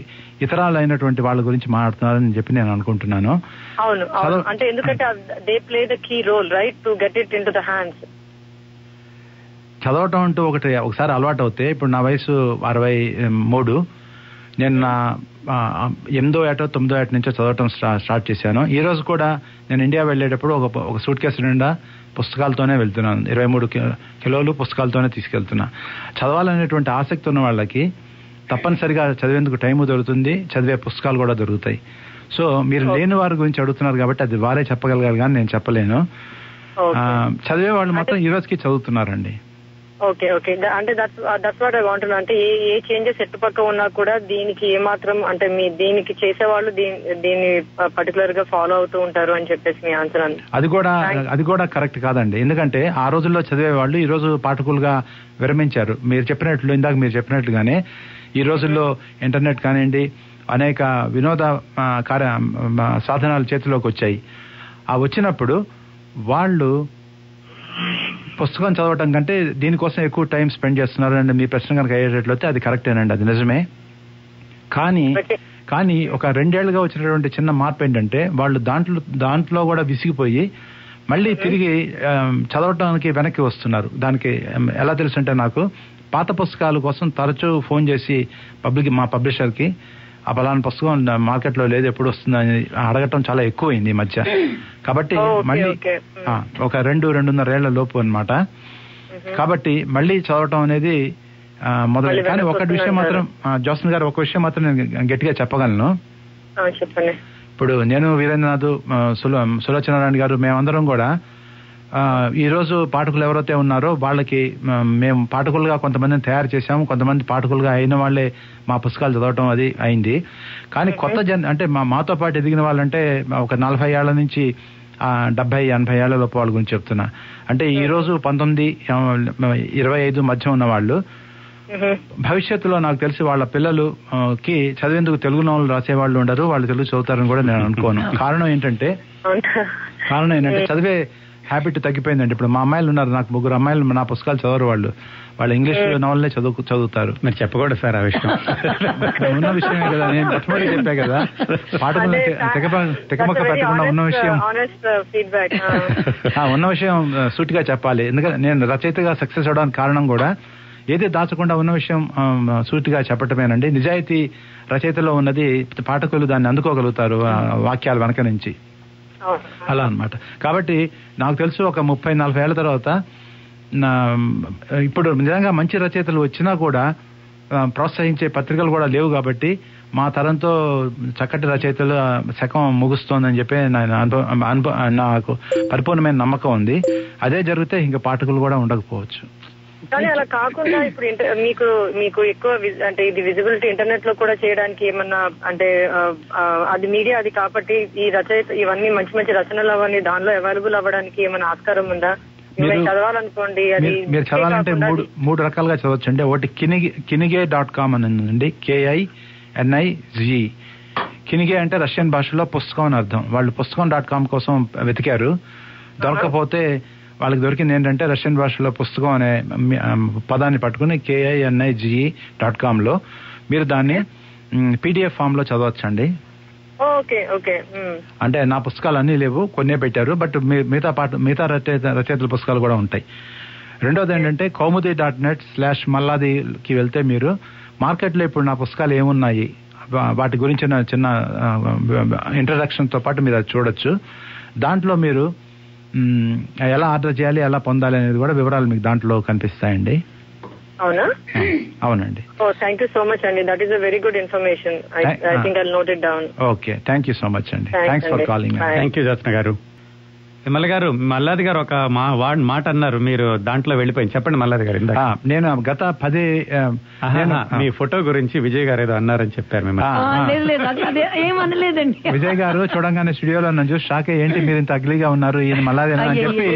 ఇతరాలైనటువంటి వాళ్ళ గురించి మాట్లాడుతున్నారని చెప్పి నేను అనుకుంటున్నాను. అవును, అంటే ఎందుకంటే they play the key role right to get it in to the hands. చదవటం అంటూ ఒకసారి అలవాటు అవుతే, ఇప్పుడు నా వయసు 63, నేను నా 8వ ఏట 9వ ఏట నుంచో చదవటం స్టార్ట్ చేశాను. ఈ రోజు కూడా నేను ఇండియా వెళ్ళేటప్పుడు ఒక సూట్ కేసు నిండా పుస్తకాలతోనే వెళ్తున్నాను. 23 కిలోలు పుస్తకాలతోనే తీసుకెళ్తున్నా. చదవాలనేటువంటి ఆసక్తి ఉన్న వాళ్ళకి తప్పనిసరిగా చదివేందుకు టైము దొరుకుతుంది, చదివే పుస్తకాలు కూడా దొరుకుతాయి. సో మీరు లేని వారి గురించి అడుగుతున్నారు కాబట్టి అది వారే చెప్పగలగాలి కానీ నేను చెప్పలేను. చదివే వాళ్ళు మాత్రం ఈ రోజుకి చదువుతున్నారండి. ఓకే ఓకే, అంటే దట్స్ వాట్ ఐ వాంట్. అంటే ఏ చేంజెస్ ఎట్టుపక్క ఉన్నా కూడా దీనికి ఏమాత్రం అంటే మీ దీనికి చేసేవాళ్ళు దీన్ని పర్టికులర్ గా ఫాలో అవుతూ ఉంటారు అని చెప్పేసి మీ ఆన్సర్. అది కూడా కరెక్ట్ కాదండి. ఎందుకంటే ఆ రోజుల్లో చదివే వాళ్ళు ఈ రోజు పాఠకులుగా విరమించారు. ఇందాక మీరు చెప్పినట్లుగానే ఈ రోజుల్లో ఇంటర్నెట్ కానివ్వండి, అనేక వినోద సాధనాలు చేతిలోకి వచ్చాయి. ఆ వచ్చినప్పుడు వాళ్ళు పుస్తకం చదవటం కంటే దీనికోసం ఎక్కువ టైం స్పెండ్ చేస్తున్నారు అండి. మీ ప్రశ్న కనుక అయ్యేటట్లయితే అది కరెక్టేనండి, అది నిజమే. కానీ ఒక 2 ఏళ్లుగా వచ్చినటువంటి చిన్న మార్పు ఏంటంటే వాళ్ళు దాంట్లో కూడా విసిగిపోయి మళ్ళీ తిరిగి చదవటానికి వెనక్కి వస్తున్నారు. దానికి ఎలా తెలుసుంటే, నాకు పాత పుస్తకాల కోసం తరచూ ఫోన్ చేసి మా పబ్లిషర్కి ఆ పలానా పుస్తకం మార్కెట్లో లేదు, ఎప్పుడు వస్తుందని అడగటం చాలా ఎక్కువైంది ఈ మధ్య. కాబట్టి మళ్ళీ ఒక 2-2.5 ఏళ్ల లోపు అన్నమాట. కాబట్టి మళ్ళీ చదవటం అనేది మొదలు. కానీ ఒకటి విషయం మాత్రం జోసన్ గారు, ఒక విషయం మాత్రం నేను గట్టిగా చెప్పగలను. ఇప్పుడు నేను, వీరేంద్రనాథ్, సులోచనారాయణ గారు, మేమందరం కూడా ఈ రోజు పాఠకులు ఎవరైతే ఉన్నారో వాళ్ళకి మేము పాఠకులుగా కొంతమందిని తయారు చేశాము. కొంతమంది పాఠకులుగా అయిన వాళ్ళే మా పుస్తకాలు చదవటం అది అయింది. కానీ కొత్త అంటే మాతో పాటు ఎదిగిన వాళ్ళంటే ఒక 40 ఏళ్ల నుంచి 70-80 ఏళ్ల లోపు వాళ్ళ గురించి చెప్తున్నా. అంటే ఈ రోజు 19-25 మధ్య ఉన్న వాళ్ళు భవిష్యత్తులో నాకు తెలిసి వాళ్ళ పిల్లలుకి చదివేందుకు తెలుగు నవలు రాసేవాళ్ళు ఉండరు, వాళ్ళు తెలుగు చదువుతారని కూడా నేను అనుకోను. కారణం ఏంటంటే చదివే హ్యాబిట్ తగ్గిపోయిందండి. ఇప్పుడు మా అమ్మాయిలు ఉన్నారు, నాకు 3 అమ్మాయిలు, నా పుస్తకాలు చదవరు. వాళ్ళు ఇంగ్లీష్ నవలనే చదువుతారు. మీరు చెప్పకూడదు సార్ ఆ విషయం. ఉన్న విషయమే కదా, నేను మొట్టమొదటి చెప్పా కదా. పాఠకులు తెగమొక్క పెట్టకుండా ఉన్న విషయం సూటిగా చెప్పాలి. ఎందుకంటే నేను రచయితగా సక్సెస్ అవడానికి కారణం కూడా ఏది దాచకుండా ఉన్న విషయం సూటిగా చెప్పటమేనండి. నిజాయితీ రచయితలో ఉన్నది పాఠకులు దాన్ని అందుకోగలుగుతారు వాక్యాల వెనక నుంచి, అలా అన్నమాట. కాబట్టి నాకు తెలుసు ఒక 30-40 ఏళ్ల తర్వాత ఇప్పుడు నిజంగా మంచి రచయితలు వచ్చినా కూడా ప్రోత్సహించే పత్రికలు కూడా లేవు. కాబట్టి మా తరంతో చక్కటి రచయితలు శకం ముగుస్తోందని చెప్పి నాకు పరిపూర్ణమైన నమ్మకం ఉంది. అదే జరిగితే ఇంకా పాఠకులు కూడా ఉండకపోవచ్చు. కానీ అలా కాకుండా ఇప్పుడు మీకు ఎక్కువ అంటే ఇది విజిబిలిటీ ఇంటర్నెట్ లో కూడా చేయడానికి ఏమన్నా అంటే అది మీడియా అది కాబట్టి ఈ రచయిత ఇవన్నీ మంచి మంచి రచనలు అవన్నీ దానిలో అవైలబుల్ అవ్వడానికి ఏమైనా ఆస్కారం ఉందా? చదవాలనుకోండి, అది మీరు చదవాలంటే 3 రకాలుగా చదవచ్చండి. ఒకటి కినిగే.com అని ఉందండి, KINIGE. కినిగే అంటే రష్యన్ భాషలో పుస్తకం అని అర్థం. వాళ్ళు పుస్తకం.com కోసం వెతికారు, దొరకపోతే వాళ్ళకి దొరికింది ఏంటంటే రష్యన్ భాషలో పుస్తకం అనే పదాన్ని పట్టుకుని KINIGE.com లో మీరు దాన్ని PDF ఫామ్ లో చదవచ్చండి. అంటే నా పుస్తకాలు అన్నీ లేవు, కొన్నే పెట్టారు, బట్ మిగతా రచయితల పుస్తకాలు కూడా ఉంటాయి. రెండోది ఏంటంటే kaumudi.net/malladi వెళ్తే మీరు మార్కెట్లో ఇప్పుడు నా పుస్తకాలు ఏమున్నాయి వాటి గురించిన చిన్న ఇంట్రడక్షన్ తో పాటు మీరు అది చూడొచ్చు. దాంట్లో మీరు ఎలా ఆర్డర్ చేయాలి, ఎలా పొందాలి అనేది కూడా వివరాలు మీకు దాంట్లో కనిపిస్తాయండి. అవునా? అవునండి. థ్యాంక్ యూ సో మచ్ అండి, that is a very good information. I think I will note it down. Okay, thank you so much అండి. Thanks for calling. Thank you Jyotsna గారు. మల్లాది గారు ఒక మాట అన్నారు, మీరు దాంట్లో వెళ్ళిపోయింది. చెప్పండి మల్లాది గారు. నేను గత 10 మీ ఫోటో గురించి విజయ్ గారు ఏదో అన్నారని చెప్పారు. ఏమనలేదండి. విజయ్ గారు చూడంగానే స్టూడియోలో నన్ను చూసి షాక్ అయ్యి, ఏంటి మీరు ఇంత అగ్లీగా ఉన్నారు, ఈయన మల్లాది అని చెప్పి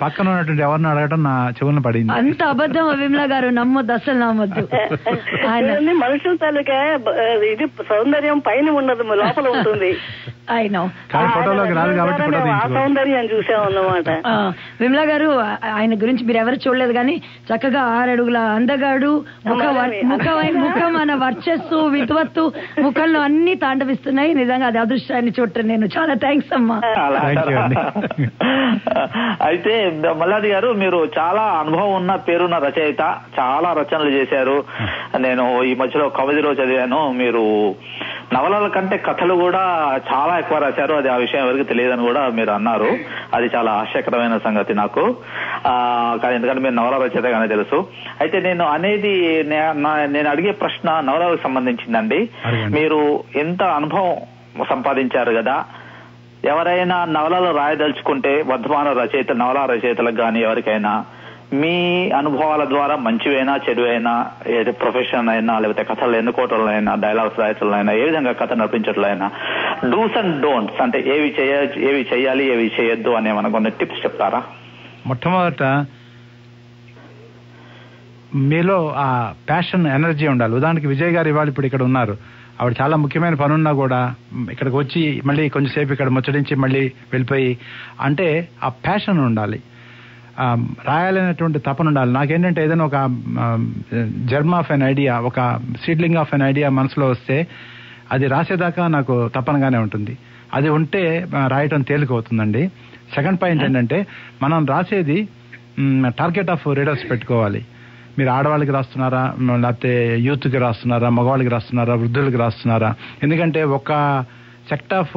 పక్కన ఉన్నటువంటి ఎవరిని అడగటం నా చెవులను పడింది. అంత అబద్ధం విమలా గారు, నమ్మొద్దు, అసలు నమ్మొద్దు. మనుషుల తాలూకా ఇది సౌందర్యం పైన ఉన్నది, లోపల ఉంటుంది. కానీ ఫోటోలోకి రాదు కాబట్టి సౌందర్యం చూసామన్నమాట. విమలా గారు, ఆయన గురించి మీరు ఎవరు చూడలేదు కానీ చక్కగా 6 అడుగుల అందగాడు, ముఖం వర్చస్సు విద్వత్తు ముఖంలో అన్ని తాండవిస్తున్నాయి. నిజంగా అది అదృష్టాన్ని చూడటం. నేను చాలా థ్యాంక్స్ అమ్మా. అయితే మల్లాది గారు, మీరు చాలా అనుభవం ఉన్న పేరున్న రచయిత, చాలా రచనలు చేశారు. నేను ఈ మధ్యలో కవితలో చదివాను, మీరు నవలల కంటే కథలు కూడా చాలా ఎక్కువ రాశారు. అది ఆ విషయం ఎవరికి తెలియదని కూడా మీరు అన్నారు. అది చాలా ఆశ్చర్యకరమైన సంగతి నాకు. ఎందుకంటే మీరు నవల రచయితగానే తెలుసు. అయితే నేను అడిగే ప్రశ్న నవలకు సంబంధించిందండి. మీరు ఎంత అనుభవం సంపాదించారు కదా, ఎవరైనా నవలలు రాయదలుచుకుంటే వర్ధమాన నవలా రచయితలకు కానీ ఎవరికైనా మీ అనుభవాల ద్వారా మంచివైనా చెడువైనా, ప్రొఫెషన్ అయినా లేకపోతే కథలు ఎన్నుకోవటంలో అయినా, డైలాగ్స్ రాయటంలో అయినా, ఏ విధంగా కథ నడిపించడంలో అయినా డూస్ అండ్ డోంట్స్ అంటే ఏవి చేయాలి ఏవి చేయొద్దు అనే మనకు కొన్ని టిప్స్ చెప్తారా? మొట్టమొదట మీలో ఆ ప్యాషన్, ఎనర్జీ ఉండాలి. ఉదాహరణకి విజయ్ గారు ఇవాళ ఇప్పుడు ఇక్కడ ఉన్నారు. ఆవిడ చాలా ముఖ్యమైన పనున్నా కూడా ఇక్కడికి వచ్చి మళ్ళీ కొంచెంసేపు ఇక్కడ ముచ్చడించి మళ్ళీ వెళ్ళిపోయి, అంటే ఆ ప్యాషన్ ఉండాలి, రాయాలనేటువంటి తపన ఉండాలి. నాకేంటంటే ఏదైనా ఒక జర్మ్ ఆఫ్ ఎన్ ఐడియా, ఒక సీడ్లింగ్ ఆఫ్ ఎన్ ఐడియా మనసులో వస్తే అది రాసేదాకా నాకు తపనగానే ఉంటుంది. అది ఉంటే రాయటం తేలికవుతుందండి. సెకండ్ పాయింట్ ఏంటంటే, మనం రాసేది టార్గెట్ ఆఫ్ రీడర్స్ పెట్టుకోవాలి. మీరు ఆడవాళ్ళకి రాస్తున్నారా, లేకపోతే యూత్కి రాస్తున్నారా, మగవాళ్ళకి రాస్తున్నారా, వృద్ధులకి రాస్తున్నారా? ఎందుకంటే ఒక సెక్ట్ ఆఫ్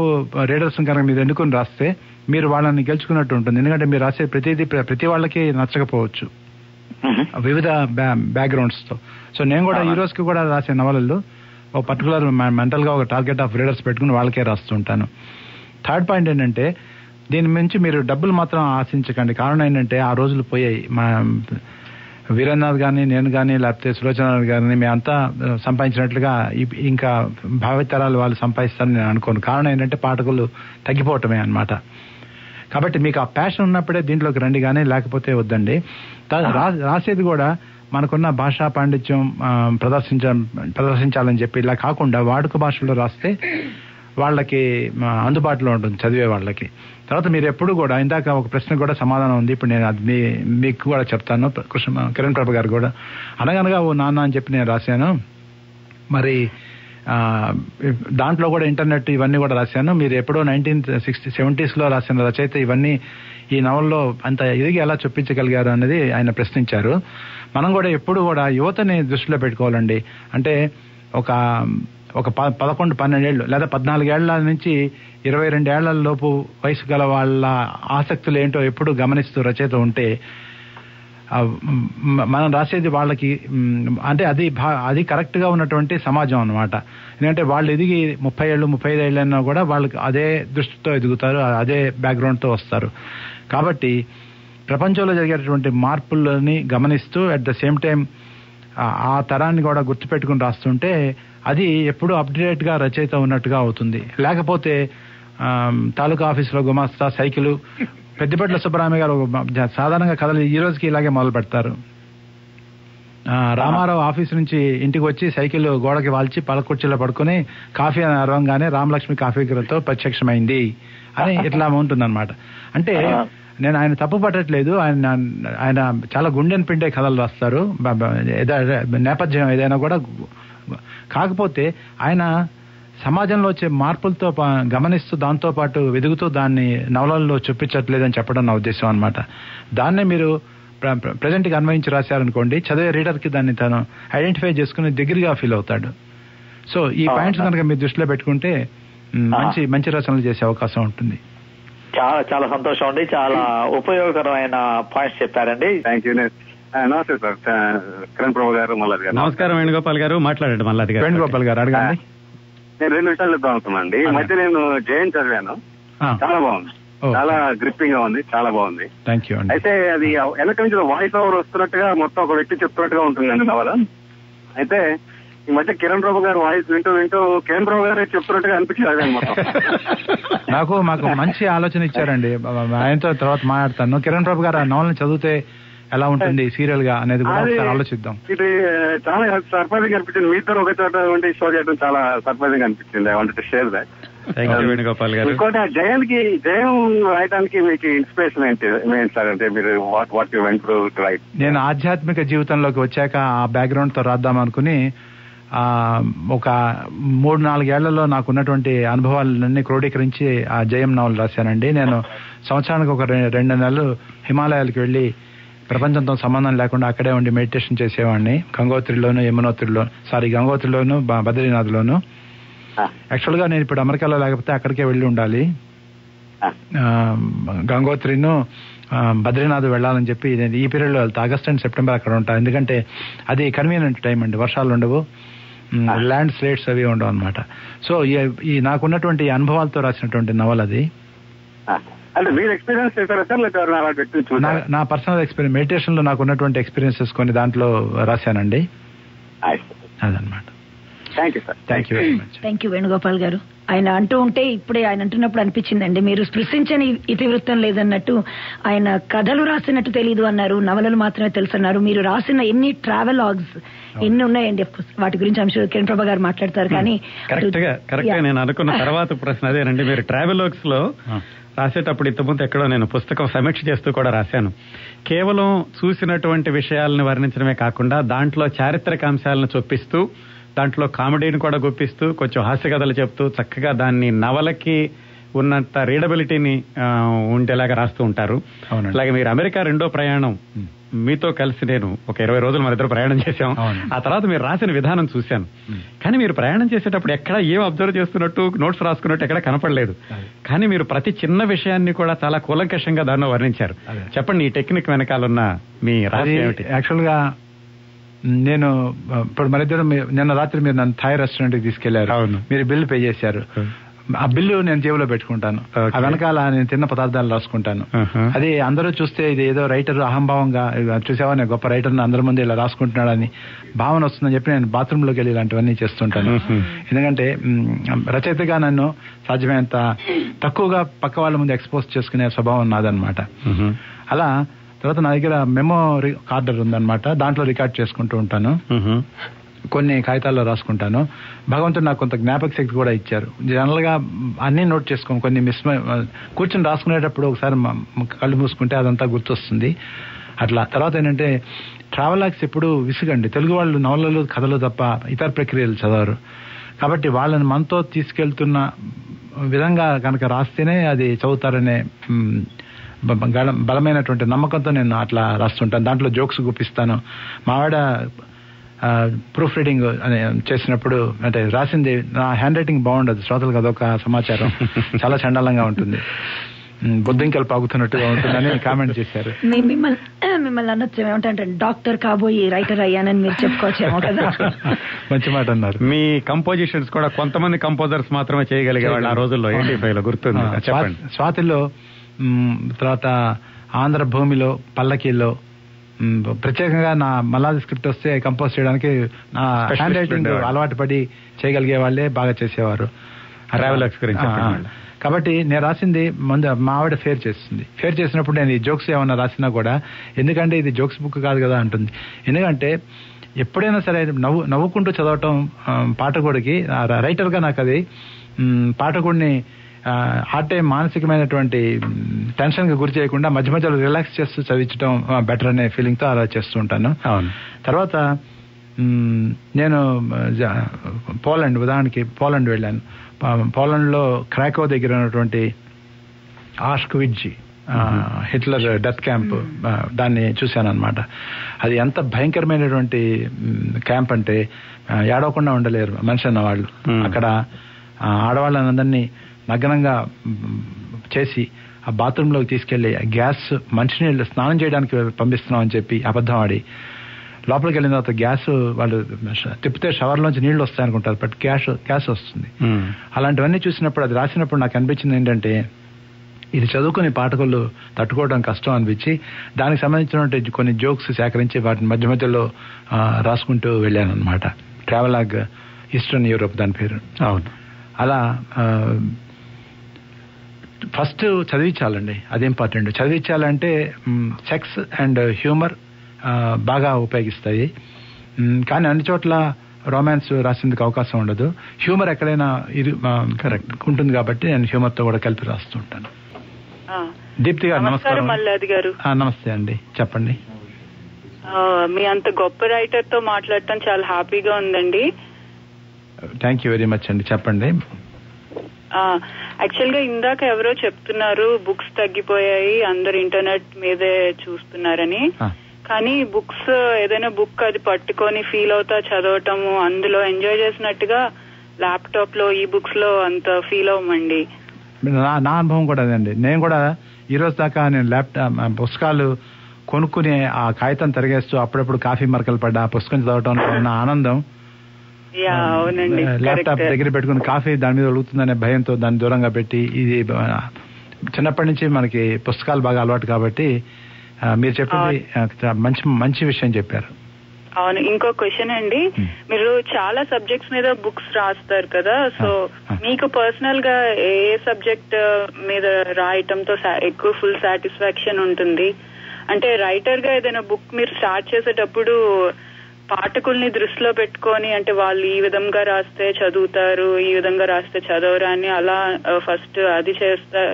రీడర్స్ కనుక మీరు ఎన్నుకుని రాస్తే మీరు వాళ్ళని గెలుచుకున్నట్టు ఉంటుంది. ఎందుకంటే మీరు రాసే ప్రతి వాళ్ళకి నచ్చకపోవచ్చు, వివిధ బ్యాక్గ్రౌండ్స్ తో. సో నేను కూడా ఈ రోజుకి కూడా రాసే నవలలు ఒక పర్టికులర్ మెంటల్ గా ఒక టార్గెట్ ఆఫ్ రీడర్స్ పెట్టుకుని వాళ్ళకే రాస్తుంటాను. థర్డ్ పాయింట్ ఏంటంటే, దీని నుంచి మీరు డబ్బులు మాత్రం ఆశించకండి. కారణం ఏంటంటే ఆ రోజులు పోయాయి. మా వీరేంద్రనాథ్ గారిని, నేను కానీ, లేకపోతే సులోచన గారిని మేమంతా సంపాదించినట్లుగా ఇంకా భావితరాలు వాళ్ళు సంపాదిస్తారని నేను అనుకోను. కారణం ఏంటంటే పాఠకులు తగ్గిపోవటమే అన్నమాట. కాబట్టి మీకు ఆ ప్యాషన్ ఉన్నప్పుడే దీంట్లోకి రండి, కానీ లేకపోతే వద్దండి. రాసేది కూడా మనకున్న భాషా పాండిత్యం ప్రదర్శించాలని చెప్పి ఇలా కాకుండా వాడుక భాషలో రాస్తే వాళ్ళకి అందుబాటులో ఉంటుంది చదివే వాళ్ళకి. తర్వాత మీరు ఎప్పుడు కూడా, ఇందాక ఒక ప్రశ్న కూడా సమాధానం ఉంది, ఇప్పుడు నేను అది మీకు కూడా చెప్తాను. కిరణ్ ప్రభ గారు కూడా అనగనగా ఓ నాన్న అని చెప్పి నేను రాశాను. మరి దాంట్లో కూడా ఇంటర్నెట్ ఇవన్నీ కూడా రాశాను. మీరు ఎప్పుడో 1960s రాసిన రచయిత ఇవన్నీ ఈ నవల్లో అంత ఎదిగి ఎలా చొప్పించగలిగారు అనేది ఆయన ప్రశ్నించారు. మనం కూడా ఎప్పుడు కూడా యువతని దృష్టిలో పెట్టుకోవాలండి. అంటే ఒక 11-12 ఏళ్ళు లేదా 14 ఏళ్ల నుంచి 22 ఏళ్ల లోపు వయసు గల వాళ్ళ ఆసక్తులు ఏంటో ఎప్పుడు గమనిస్తూ రచయిత ఉంటే మనం రాసేది వాళ్ళకి అంటే అది కరెక్ట్ గా ఉన్నటువంటి సమాజం అన్నమాట. ఎందుకంటే వాళ్ళు ఎదిగి 30 ఏళ్ళు 35 ఏళ్ళైనా కూడా వాళ్ళకి అదే దృష్టితో ఎదుగుతారు, అదే బ్యాక్గ్రౌండ్ తో వస్తారు. కాబట్టి ప్రపంచంలో జరిగేటువంటి మార్పులని గమనిస్తూ అట్ ద సేమ్ టైం ఆ తరాన్ని కూడా గుర్తుపెట్టుకుని రాస్తుంటే అది ఎప్పుడు అప్డేట్ గా రచయిత ఉన్నట్టుగా అవుతుంది. లేకపోతే తాలూకా ఆఫీసులో గుమాస్తా సైకిల్, పెద్దపట్ల సుబ్బరామయ్య గారు సాధారణంగా కథలు ఈ రోజుకి ఇలాగే మొదలు పెడతారు. రామారావు ఆఫీస్ నుంచి ఇంటికి వచ్చి సైకిల్ గోడకి వాల్చి పలకుర్చీలో పడుకుని కాఫీ అని అరవంగానే రామలక్ష్మి కాఫీ గిరతో ప్రత్యక్షమైంది అని ఇట్లా ఉంటుందన్నమాట. అంటే నేను ఆయన తప్పు పట్టట్లేదు, ఆయన చాలా గుండెని పిండే కథలు రాస్తారు, నేపథ్యం ఏదైనా కూడా. కాకపోతే ఆయన సమాజంలో వచ్చే మార్పులతో గమనిస్తూ దాంతో పాటు వెదుగుతూ దాన్ని నవలల్లో చూపించట్లేదని చెప్పడం నా ఉద్దేశం అనమాట. దాన్నే మీరు ప్రజెంట్ గా అన్వయించి రాశారనుకోండి, చదివే రీడర్ కి దాన్ని తను ఐడెంటిఫై చేసుకుని దగ్గరగా ఫీల్ అవుతాడు. సో ఈ పాయింట్స్ కనుక మీరు దృష్టిలో పెట్టుకుంటే మంచి రచనలు చేసే అవకాశం ఉంటుంది. చాలా చాలా సంతోషం అండి, చాలా ఉపయోగకరమైన పాయింట్స్ చెప్పారండి. Thank you. నమస్తే సార్, కిరణ్ ప్రభు గారు, మల్లాది గారు. నమస్కారం వేణుగోపాల్ గారు, మాట్లాడండి. మల్లాది గారు. వేణుగోపాల్ గారు అడగండి. నేను 2 విషయాలు చెప్తా అనుకున్నానండి. ఈ మధ్య నేను జైన్ చదివాను, చాలా బాగుంది, చాలా గ్రిప్పింగ్ గా ఉంది, చాలా బాగుంది. Thank you. అయితే అది వెనక నుంచి వాయిస్ ఓవర్ వస్తున్నట్టుగా మొత్తం ఒక వ్యక్తి చెప్తున్నట్టుగా ఉంటుందండి నవల. అయితే ఈ మధ్య కిరణ్ ప్రభు గారు వాయిస్ వింటూ కిరణ్ ప్రభు గారు చెప్తున్నట్టుగా అనిపించింది మొత్తం. మాకు మంచి ఆలోచన ఇచ్చారండి, ఆయనతో తర్వాత మాట్లాడతాను. కిరణ్ ప్రభు గారు ఆ నవలని చదివితే ఎలా ఉంటుంది సీరియల్ గా అనేది కూడా ఆలోచిద్దాం. ఇది చాలా సర్ప్రైజింగ్ అనిపించింది. మీ ఇద్దరు ఒక చోట షో చేయడం చాలా సర్ప్రైజింగ్ అనిపించింది. I want to share that. Venugopal గారు. ఇంకోటి జయం రాయడానికి మీకు ఇన్స్పిరేషన్ ఏంటి సార్? అంటే మీరు what you went through to right? నేను ఆధ్యాత్మిక జీవితంలోకి వచ్చాక ఆ బ్యాక్గ్రౌండ్ తో రాద్దాం అనుకుని ఒక 3-4 ఏళ్లలో నాకు ఉన్నటువంటి అనుభవాలన్నీ క్రోడీకరించి ఆ జయం నవల రాశానండి. నేను సంవత్సరానికి ఒక 2 నెలలు హిమాలయాలకు వెళ్లి ప్రపంచంతో సంబంధం లేకుండా అక్కడే ఉండి మెడిటేషన్ చేసేవాడిని. గంగోత్రిలోను బద్రీనాథ్లోను. యాక్చువల్ గా నేను ఇప్పుడు అమెరికాలో లేకపోతే అక్కడికే వెళ్ళి ఉండాలి. గంగోత్రిను బద్రీనాథ్ వెళ్ళాలని చెప్పి నేను ఈ పీరియడ్ లో వెళ్తా. ఆగస్ట్ అండ్ సెప్టెంబర్ అక్కడ ఉంటా. ఎందుకంటే అది కన్వీనియంట్ టైం అండి. వర్షాలు ఉండవు, ల్యాండ్ స్లైడ్స్ అవి ఉండవు అనమాట. సో ఈ నాకున్నటువంటి అనుభవాలతో రాసినటువంటి నవల అది. అంటే మీరు ఎక్స్పీరియన్స్ చేశారా సార్? నా పర్సనల్ ఎక్స్పీరియన్స్, మెడిటేషన్ లో నాకు ఉన్నటువంటి ఎక్స్పీరియన్సెస్ కొన్ని దాంట్లో రాశానండి. అదనమాట. థ్యాంక్ యూ వేణుగోపాల్ గారు. ఆయన అంటూ ఉంటే ఇప్పుడే ఆయన అంటున్నప్పుడు అనిపించిందండి, మీరు స్పృశించని ఇతివృత్తం లేదన్నట్టు. ఆయన కథలు రాసినట్టు తెలీదు అన్నారు, నవలలు మాత్రమే తెలుసు అన్నారు. మీరు రాసిన ఎన్ని ట్రావెలాగ్స్ ఎన్ని ఉన్నాయండి. వాటి గురించి అంశం కిరణ్ ప్రభా గారు మాట్లాడతారు. కానీ కరెక్ట్ గా నేను అనుకున్న తర్వాత ప్రశ్న అదేనండి. మీరు ట్రావెలాగ్స్ లో రాసేటప్పుడు ఇంతకుముందు ఎక్కడో నేను పుస్తకం సమీక్ష చేస్తూ కూడా రాశాను. కేవలం చూసినటువంటి విషయాలను వర్ణించడమే కాకుండా దాంట్లో చారిత్రక అంశాలను చొప్పిస్తూ, దాంట్లో కామెడీని కూడా గుప్పిస్తూ, కొంచెం హాస్య కథలు చెప్తూ చక్కగా దాన్ని నవలకి ఉన్నంత రీడబిలిటీని ఉండేలాగా రాస్తూ ఉంటారు. అలాగే మీరు అమెరికా 2వ ప్రయాణం మీతో కలిసి నేను ఒక 20 రోజులు మన ఇద్దరు ప్రయాణం చేశాం. ఆ తర్వాత మీరు రాసిన విధానం చూశాను. కానీ మీరు ప్రయాణం చేసేటప్పుడు ఎక్కడ ఏం అబ్జర్వ్ చేస్తున్నట్టు, నోట్స్ రాసుకున్నట్టు ఎక్కడ కనపడలేదు. కానీ మీరు ప్రతి చిన్న విషయాన్ని కూడా చాలా కూలంకషంగా దానిలో వర్ణించారు. చెప్పండి, ఈ టెక్నిక్ వెనకాలన్న మీ రహస్యం ఏమిటి? యాక్చువల్ గా నేను ఇప్పుడు మన ఇద్దరు నిన్న రాత్రి మీరు నన్ను థాయ్ రెస్టారెంట్ కి తీసుకెళ్లారు. మీరు బిల్లు పే చేశారు. ఆ బిల్లు నేను జేబులో పెట్టుకుంటాను. ఆ వెనకాల నేను తిన్న పదార్థాలు రాసుకుంటాను. అది అందరూ చూస్తే ఇది ఏదో రైటర్ అహంభావంగా చూసావా నేను గొప్ప రైటర్ అందరి ముందు ఇలా రాసుకుంటున్నాడని భావన వస్తుందని చెప్పి నేను బాత్రూమ్ లోకి వెళ్ళి ఇలాంటివన్నీ చేస్తుంటాను. ఎందుకంటే రచయితగా నన్ను సాధ్యమైనంత తక్కువగా పక్క వాళ్ళ ముందు ఎక్స్పోజ్ చేసుకునే స్వభావం నాదనమాట. అలా తర్వాత నా దగ్గర మెమో కార్డర్ ఉందన్నమాట. దాంట్లో రికార్డ్ చేసుకుంటూ ఉంటాను. కొన్ని కాగితాల్లో రాసుకుంటాను. భగవంతుడు నాకు కొంత జ్ఞాపక శక్తి కూడా ఇచ్చారు. జనరల్ గా అన్ని నోట్ చేసుకోము. కొన్ని కూర్చొని రాసుకునేటప్పుడు ఒకసారి కళ్ళు మూసుకుంటే అదంతా గుర్తొస్తుంది. అట్లా తర్వాత ఏంటంటే ట్రావెలాగ్స్ ఎప్పుడు విసుగండి. తెలుగు వాళ్ళు నవలలు కథలు తప్ప ఇతర ప్రక్రియలు చదవరు. కాబట్టి వాళ్ళని మనతో తీసుకెళ్తున్న విధంగా కనుక రాస్తేనే అది చదువుతారనే బలమైనటువంటి నమ్మకంతో నేను అట్లా రాస్తుంటాను. దాంట్లో జోక్స్ గుప్పిస్తాను. మావాడ ప్రూఫ్ రీడింగ్ చేసినప్పుడు అంటే రాసింది నా హ్యాండ్ రైటింగ్ బాగుండదు, శ్రోతలకు అదొక సమాచారం. చాలా చండాలంగా ఉంటుంది, బొద్దింకలు పాగుతున్నట్టుగా ఉంటుందని కామెంట్ చేశారు. మిమ్మల్ని అనొచ్చు ఏమంటే డాక్టర్ కాబోయి రైటర్ అయ్యానని మీరు చెప్పుకోవచ్చేమో కదా. మంచి మాట అన్నారు. మీ కంపోజిషన్స్ కూడా కొంతమంది కంపోజర్స్ మాత్రమే చేయగలిగేవాళ్ళు ఆ రోజుల్లో. 85లో గుర్తుంది. స్వాతిలో, తర్వాత ఆంధ్ర భూమిలో, పల్లకీలో ప్రత్యేకంగా నా మల్లాది స్క్రిప్ట్ వస్తే కంపోజ్ చేయడానికి నా హ్యాండ్ రైటింగ్ అలవాటు పడి చేయగలిగే వాళ్ళే బాగా చేసేవారు. ట్రావెలాగ్స్ గురించి కాబట్టి నేను రాసింది ముందు మా ఆవిడ ఫేర్ చేస్తుంది. ఫేర్ చేసినప్పుడు నేను ఈ జోక్స్ ఏమన్నా రాసినా కూడా, ఎందుకంటే ఇది జోక్స్ బుక్ కాదు కదా అంటుంది. ఎందుకంటే ఎప్పుడైనా సరే నవ్వుకుంటూ చదవటం పాఠకుడికి, రైటర్ గా నాకు అది పాఠకుడిని ఆటే మానసికమైనటువంటి టెన్షన్ కి గురి చేయకుండా మధ్య మధ్యలో రిలాక్స్ చేస్తూ చదివించడం బెటర్ అనే ఫీలింగ్ తో అలా చేస్తూ ఉంటాను. తర్వాత నేను ఉదాహరణకి పోలాండ్ వెళ్ళాను. పోలాండ్ లో క్రాకో దగ్గర ఉన్నటువంటి ఆష్క్విట్జ్ హిట్లర్ డెత్ క్యాంప్ దాన్ని చూశాను అనమాట. అది ఎంత భయంకరమైనటువంటి క్యాంప్ అంటే ఏడవకుండా ఉండలేరు మనిషి అన్న వాళ్ళు. అక్కడ ఆడవాళ్ళందరినీ నగ్నంగా చేసి ఆ బాత్రూమ్ లోకి తీసుకెళ్లి గ్యాస్ మంచినీళ్ళు స్నానం చేయడానికి పంపిస్తున్నాం అని చెప్పి అబద్ధం ఆడి లోపలికి వెళ్ళిన తర్వాత గ్యాస్ వాళ్ళు తిప్పితే షవర్ లోంచి నీళ్లు వస్తాయనుకుంటారు, బట్ గ్యాస్ వస్తుంది. అలాంటివన్నీ చూసినప్పుడు, అది రాసినప్పుడు నాకు అనిపించింది ఏంటంటే ఇది చదువుకుని పాఠకులు తట్టుకోవడం కష్టం అనిపించి దానికి సంబంధించినటువంటి కొన్ని జోక్స్ సేకరించి వాటిని మధ్య మధ్యలో రాసుకుంటూ వెళ్ళాను అనమాట. ట్రావెలాగ్ ఈస్టర్న్ యూరోప్ దాని పేరు. అవును. అలా ఫస్ట్ చదివించాలండి, అది ఇంపార్టెంట్. చదివించాలంటే సెక్స్ అండ్ హ్యూమర్ బాగా ఉపయోగిస్తాయి. కానీ అన్ని చోట్ల రొమాన్స్ రాసేందుకు అవకాశం ఉండదు. హ్యూమర్ ఎక్కడైనా కరెక్ట్ ఉంటుంది కాబట్టి నేను హ్యూమర్ తో కూడా కలిపి రాస్తూ ఉంటాను. దీప్తి గారు నమస్కారం. మల్లాది గారు నమస్తే అండి, చెప్పండి. మీ అంత గొప్ప రైటర్ తో మాట్లాడటం చాలా హ్యాపీగా ఉందండి. థ్యాంక్ యూ వెరీ మచ్ అండి, చెప్పండి. యాక్చువల్ గా ఇందాక ఎవరో చెప్తున్నారు బుక్స్ తగ్గిపోయాయి, అందరు ఇంటర్నెట్ మీదే చూస్తున్నారని. కానీ బుక్స్ ఏదైనా బుక్ అది పట్టుకొని ఫీల్ అవుతా చదవటము, అందులో ఎంజాయ్ చేసినట్టుగా ల్యాప్టాప్ లో ఈ బుక్స్ లో అంత ఫీల్ అవ్వమండి. నా అనుభవం కూడా అదండి. నేను కూడా ఈ రోజు దాకా నేను పుస్తకాలు కొనుక్కుని ఆ కాగితం తిరిగేస్తూ అప్పుడప్పుడు కాఫీ మరకలు పడ్డా ఆ పుస్తకం చదవటంలో ఉన్న ఆనందం, ల్యాప్టాప్ దగ్గర పెట్టుకుని కాఫీ దాని మీద ఒలుగుతుందనే భయంతో దాన్ని దూరంగా పెట్టి, ఇది చిన్నప్పటి నుంచి మనకి పుస్తకాలు బాగా అలవాటు కాబట్టి మీరు చెప్పింది మంచి మంచి విషయం చెప్పారు. అవును. ఇంకో క్వశ్చన్ అండి, మీరు చాలా సబ్జెక్ట్స్ మీద బుక్స్ రాస్తారు కదా, సో మీకు పర్సనల్ గా ఏ సబ్జెక్ట్ మీద రాయటంతో ఎక్కువ ఫుల్ సాటిస్ఫాక్షన్ ఉంటుంది? అంటే రైటర్ గా ఏదైనా బుక్ మీరు స్టార్ట్ చేసేటప్పుడు పాఠకుల్ని దృష్టిలో పెట్టుకొని, అంటే వాళ్ళు ఈ విధంగా రాస్తే చదువుతారు, ఈ విధంగా రాస్తే చదవరా అని అలా ఫస్ట్ అది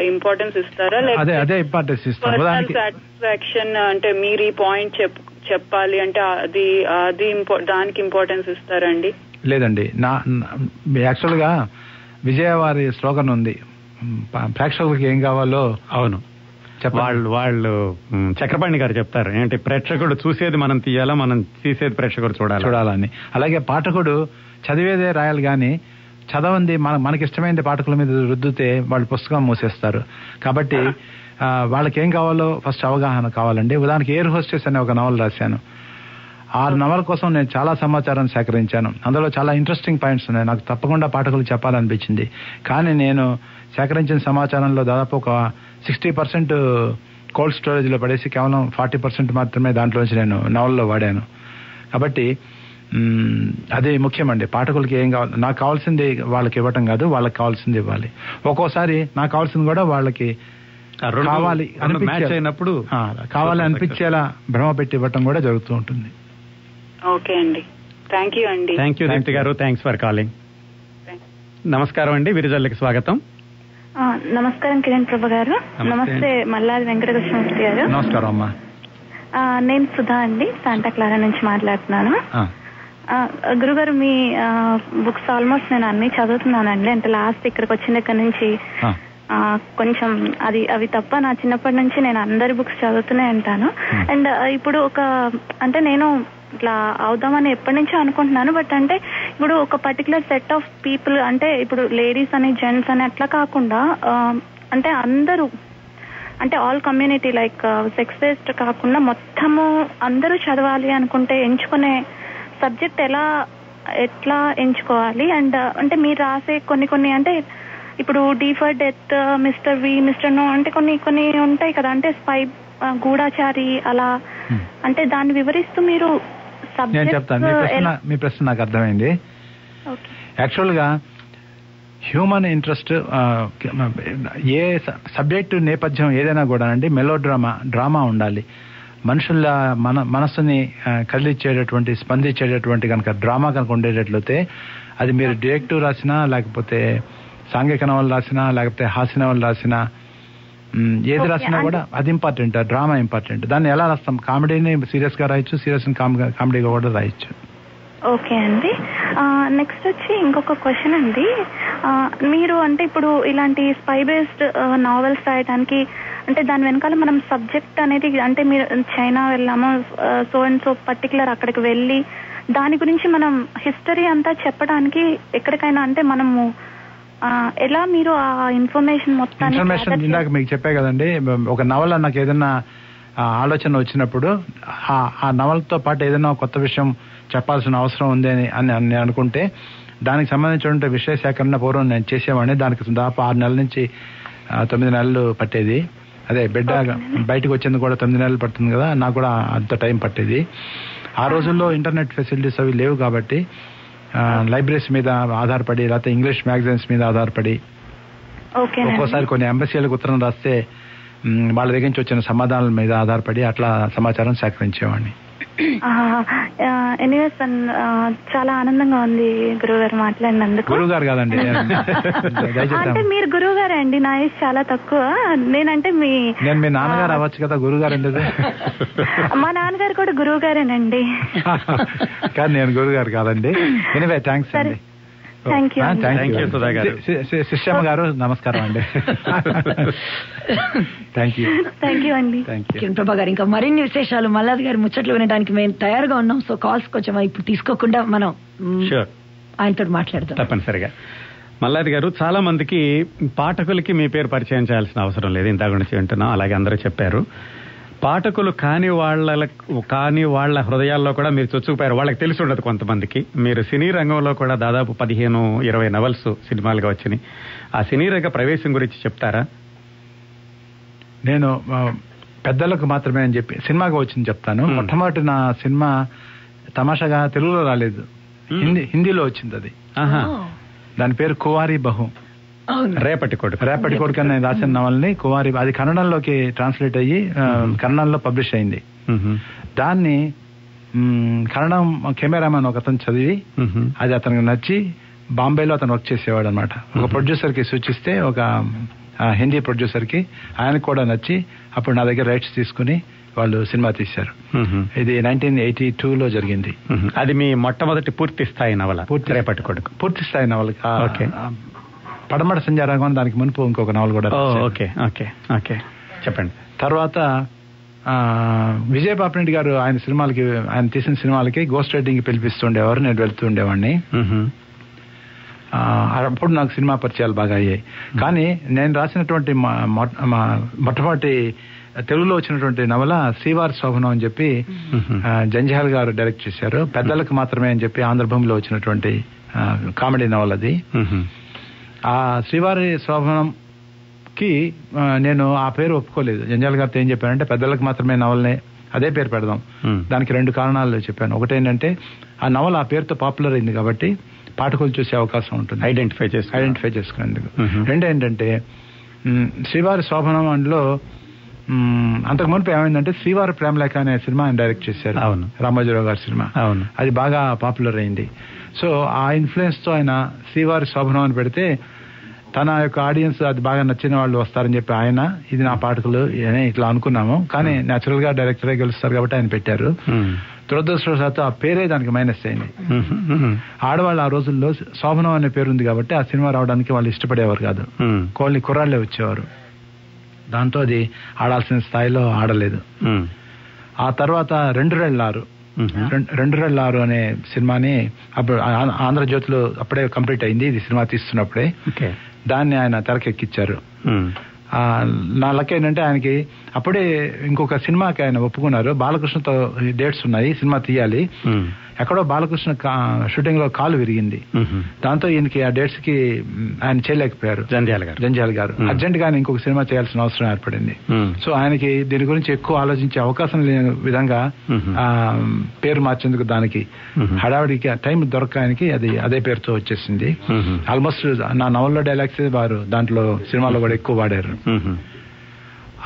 ఇంపార్టెన్స్ ఇస్తారా, లేకపోతే పర్సనల్ సాటిస్ఫాక్షన్ అంటే మీరు ఈ పాయింట్ చెప్పాలి అంటే అది దానికి ఇంపార్టెన్స్ ఇస్తారండి? లేదండి, యాక్చువల్ గా విజయవారి స్లోగన్ ఉంది, ప్రేక్షకులకి ఏం కావాలో. అవును, వాళ్ళు చక్రపాణి గారు చెప్తారు ఏంటి, ప్రేక్షకుడు చూసేది మనం తీయాలా, మనం తీసేది ప్రేక్షకుడు చూడాలని. అలాగే పాఠకుడు చదివేదే రాయాలి గాని చదవంది మనకి ఇష్టమైనది పాఠకుల మీద రుద్దితే వాళ్ళు పుస్తకం మూసేస్తారు. కాబట్టి వాళ్ళకి ఏం కావాలో ఫస్ట్ అవగాహన కావాలండి. ఉదాహరణకి ఎయిర్ హోస్టెస్ అనే ఒక నవల రాశాను. ఆ నవల కోసం నేను చాలా సమాచారం సేకరించాను. అందులో చాలా ఇంట్రెస్టింగ్ పాయింట్స్ ఉన్నాయి, నాకు తప్పకుండా పాఠకులు చెప్పాలనిపించింది. కానీ నేను సేకరించిన సమాచారంలో దాదాపు ఒక 60% కోల్డ్ స్టోరేజ్ లో పడేసి కేవలం 40% మాత్రమే దాంట్లోంచి నేను నవల్లో వాడాను. కాబట్టి అది ముఖ్యమండి. పాఠకులకి ఏం కావాలి, నాకు కావాల్సింది వాళ్ళకి ఇవ్వటం కాదు, వాళ్ళకి కావాల్సింది ఇవ్వాలి. ఒక్కోసారి నాకు కావాల్సింది కూడా వాళ్ళకి కావాలి అనిపించినప్పుడు కావాలి అనిపించేలా భ్రమ పెట్టి ఇవ్వటం కూడా జరుగుతూ ఉంటుంది. ఓకే అండి, థ్యాంక్ యూ అండి. థ్యాంక్ యూ దీప్తి గారు, థ్యాంక్స్ ఫర్ కాలింగ్. నమస్కారం అండి, విరిజల్లికి స్వాగతం. నమస్కారం కిరణ్ ప్రభ గారు. నమస్తే మల్లాది వెంకటకృష్ణమూర్తి గారు. నమస్కారం అమ్మా. నేను సుధా అండి, శాంటా క్లారా నుంచి మాట్లాడుతున్నాను. గురుగారు, మీ బుక్స్ ఆల్మోస్ట్ నేను అన్ని చదువుతున్నానండి. అంటే లాస్ట్ ఇక్కడికి వచ్చిన దగ్గర నుంచి కొంచెం అవి తప్ప నా చిన్నప్పటి నుంచి నేను అందరి బుక్స్ చదువుతూనే ఉంటాను. అండ్ ఇప్పుడు అంటే నేను ఇట్లా అవుదామని ఎప్పటి నుంచో అనుకుంటున్నాను. బట్ అంటే ఇప్పుడు ఒక పర్టికులర్ సెట్ ఆఫ్ పీపుల్, అంటే ఇప్పుడు లేడీస్ అని జెంట్స్ అని అట్లా కాకుండా అంటే అందరూ, అంటే all community like sex based కాకుండా మొత్తము అందరూ చదవాలి అనుకుంటే ఎంచుకునే సబ్జెక్ట్ ఎట్లా ఎంచుకోవాలి? అండ్ అంటే మీరు రాసే కొన్ని అంటే ఇప్పుడు D for death, mister V, mister no అంటే కొన్ని ఉంటాయి కదా, అంటే స్పై, గూఢాచారి అలా, అంటే దాన్ని వివరిస్తూ మీరు నేను చెప్తాను. మీ ప్రశ్న నాకు అర్థమైంది. యాక్చువల్ గా హ్యూమన్ ఇంట్రెస్ట్ ఏ సబ్జెక్టు నేపథ్యం ఏదైనా కూడా అండి, మెలో డ్రామా ఉండాలి. మనుషుల మనస్సుని కదిలిచ్చేటటువంటి, స్పందించేటటువంటి కనుక డ్రామా కనుక ఉండేటట్లయితే అది మీరు డిటెక్టివ్ రాసినా, లేకపోతే సాంఘిక నవలు రాసినా, లేకపోతే హాస్య నవలు రాసినా, ఏది రాసినా కూడా అది ఇంపార్టెంట్, డ్రామా ఇంపార్టెంట్. దాన్ని ఎలా రాస్తాం? కామెడీని సీరియస్ గా రాయొచ్చు, సీరియస్ కామెడీగా కూడా రాయొచ్చు. ఓకే అండి. నెక్స్ట్ వచ్చి ఇంకొక క్వశ్చన్ అండి, మీరు అంటే ఇప్పుడు ఇలాంటి స్పై బేస్డ్ నావెల్స్ రాయడానికి అంటే దాని వెనకాల మనం సబ్జెక్ట్ అనేది, అంటే మీరు చైనా వెళ్ళాము, సో అండ్ సో పర్టికులర్ అక్కడికి వెళ్ళి దాని గురించి మనం హిస్టరీ అంతా చెప్పడానికి ఎక్కడికైనా అంటే మనము ఎలా మీరు ఆ ఇన్ఫర్మేషన్ ఇందాక మీకు చెప్పే కదండి, ఒక నవల నాకు ఏదైనా ఆలోచన వచ్చినప్పుడు ఆ నవలతో పాటు ఏదైనా కొత్త విషయం చెప్పాల్సిన అవసరం ఉంది అని నేను అనుకుంటే దానికి సంబంధించిన విషయ సేకరణ పూర్వం నేను చేసేవాడిని. దానికి దాదాపు 6 నెలల నుంచి 9 నెలలు పట్టేది. అదే బిడ్డ బయటకు వచ్చేందుకు కూడా 9 నెలలు పడుతుంది కదా, నాకు కూడా అంత టైం పట్టేది. ఆ రోజుల్లో ఇంటర్నెట్ ఫెసిలిటీస్ అవి లేవు కాబట్టి లైబ్రరీస్ మీద ఆధారపడి, లేకపోతే ఇంగ్లీష్ మ్యాగజైన్స్ మీద ఆధారపడి, ఒక్కోసారి కొన్ని ఎంబసీలకు ఉత్తరం రాస్తే వాళ్ళ దగ్గర నుంచి వచ్చిన సమాధానాల మీద ఆధారపడి అట్లా సమాచారం సేకరించేవాడిని. ఎనీవేస్ చాలా ఆనందంగా ఉంది గురువు గారు మాట్లాడినందుకు. గురువు గారు కాదండి, అంటే మీరు గురువు గారే అండి, నా ఏజ్ చాలా తక్కువ. నేను మీ నాన్నగారు అవ్వచ్చు కదా, గురువు గారు అంటే. మా నాన్నగారు కూడా గురువు గారేనండి. కానీ నేను గురువు గారు కాదండి. ఎనీవే థ్యాంక్స్ అండి. థ్యాంక్ యూ సుధా గారు. శిష్యమ్మ గారు నమస్కారం అండి. థ్యాంక్ యూ అండి. కిరణ్ ప్రభా గారు, ఇంకా మరిన్ని విశేషాలు మల్లాది గారు ముచ్చట్లు వినడానికి మేము తయారుగా ఉన్నాం. సో కాల్స్ కొంచెం ఇప్పుడు తీసుకోకుండా మనం ఆయనతో మాట్లాడదాం. తప్పనిసరిగా. మల్లాది గారు, చాలా మందికి పాఠకులకి మీ పేరు పరిచయం చేయాల్సిన అవసరం లేదు, ఇంత గురించి వింటున్నాం, అలాగే అందరూ చెప్పారు. పాఠకులు కాని వాళ్ళ హృదయాల్లో కూడా మీరు చొచ్చుకుపోయారు. వాళ్ళకి తెలిసి ఉండదు కొంతమందికి. మీరు సినీ రంగంలో కూడా దాదాపు 15-20 నవల్స్ సినిమాలుగా వచ్చినాయి. ఆ సినీ రంగ ప్రవేశం గురించి చెప్తారా? నేను పెద్దలకు మాత్రమే అని చెప్పి సినిమాగా వచ్చింది చెప్తాను. మొట్టమొదటి నా సినిమా తమాషాగా తెలుగులో రాలేదు, హిందీలో వచ్చింది. అది దాని పేరు కువారీ బహు, రేపటి కొడుకు అని నేను రాసిన నవల్ని కువారి, అది కన్నడంలోకి ట్రాన్స్లేట్ అయ్యి కన్నడంలో పబ్లిష్ అయింది. దాన్ని కన్నడం కెమెరామెన్ ఒక అతను చదివి అది అతనికి నచ్చి బాంబేలో అతను వర్క్ చేసేవాడు అనమాట. ఒక ప్రొడ్యూసర్ కి సూచిస్తే, ఒక హిందీ ప్రొడ్యూసర్ కి, ఆయనకు కూడా నచ్చి అప్పుడు నా దగ్గర రైట్స్ తీసుకుని వాళ్ళు సినిమా తీశారు. ఇది 1982లో జరిగింది. అది మీ మొట్టమొదటి పూర్తి స్థాయి నవల? రేపటి కొడుకు పూర్తి స్థాయి నవల. పడమట సంజారాగం దానికి మునుపు ఇంకొక నవల కూడా. చెప్పండి. తర్వాత విజయ్ పాపిరెడ్డి గారు ఆయన తీసిన సినిమాలకి గోస్ట్ రైటింగ్ పిలిపిస్తుండేవారు, నేను వెళ్తూ ఉండేవాడిని. అప్పుడు నాకు సినిమా పరిచయాలు బాగా అయ్యాయి. కానీ నేను రాసినటువంటి మొట్టమొదటి తెలుగులో వచ్చినటువంటి నవల శ్రీవారి శోభనం అని చెప్పి జంజాల్ గారు డైరెక్ట్ చేశారు. పెద్దలకు మాత్రమే అని చెప్పి ఆంధ్రభూమిలో వచ్చినటువంటి కామెడీ నవల అది. ఆ శ్రీవారి శోభనం కి నేను ఆ పేరు ఒప్పుకోలేదు. జంజాల్ గారితో ఏం చెప్పానంటే, పెద్దలకు మాత్రమే నవల్నే అదే పేరు పెడదాం. దానికి 2 కారణాలు చెప్పాను. ఒకటేంటంటే, ఆ నవల ఆ పేరుతో పాపులర్ అయింది కాబట్టి పాఠకులు చూసే అవకాశం ఉంటుంది, ఐడెంటిఫై చేసుకునేందుకు. రెండేంటంటే, శ్రీవారి శోభనం అందులో అంతకు మునుపు ఏమైందంటే శ్రీవారి ప్రేమలేఖ అనే సినిమా ఆయన డైరెక్ట్ చేశారు. అవును, రామోజీరావు గారి సినిమా. అవును, అది బాగా పాపులర్ అయింది. సో ఆ ఇన్ఫ్లుయెన్స్ తో ఆయన శ్రీవారి శోభనం అని పెడితే తన యొక్క ఆడియన్స్ అది బాగా నచ్చిన వాళ్ళు వస్తారని చెప్పి ఆయన, ఇది నా పాఠకులు ఇట్లా అనుకున్నాము. కానీ నేచురల్ గా డైరెక్టరే గెలుస్తారు కాబట్టి ఆయన పెట్టారు. దురదృష్టవశాత్తు ఆ పేరే దానికి మైనస్ అయింది. ఆడవాళ్ళు ఆ రోజుల్లో శోభనం అనే పేరు ఉంది కాబట్టి ఆ సినిమా రావడానికి వాళ్ళు ఇష్టపడేవారు కాదు, కుర్రాళ్లే వచ్చేవారు. దాంతో అది ఆడాల్సిన స్థాయిలో ఆడలేదు. ఆ తర్వాత 2 అనే సినిమాని అప్పుడు ఆంధ్రజ్యోతిలో అప్పుడే కంప్లీట్ అయింది, ఇది సినిమా తీస్తున్నప్పుడే. దాన్ని ఆయన తెరకెక్కించారు. నా లక్ ఏంటంటే, ఆయనకి అప్పుడే ఇంకొక సినిమాకి ఆయన ఒప్పుకున్నారు. బాలకృష్ణతో డేట్స్ ఉన్నాయి, సినిమా తీయాలి. ఎక్కడో బాలకృష్ణ షూటింగ్ లో కాలు విరిగింది. దాంతో ఈయనకి ఆ డేట్స్ కి ఆయన చేయలేకపోయారు. జంధ్యాల గారు అర్జెంట్ గా ఇంకొక సినిమా చేయాల్సిన అవసరం ఏర్పడింది. సో ఆయనకి దీని గురించి ఎక్కువ ఆలోచించే అవకాశం లేని విధంగా పేరు మార్చేందుకు దానికి హడావిడికి టైం దొరక ఆయనకి అది అదే పేరుతో వచ్చేసింది. ఆల్మోస్ట్ నా నవల్లో డైలాగ్స్ వారు దాంట్లో సినిమాలో కూడా ఎక్కువ వాడారు.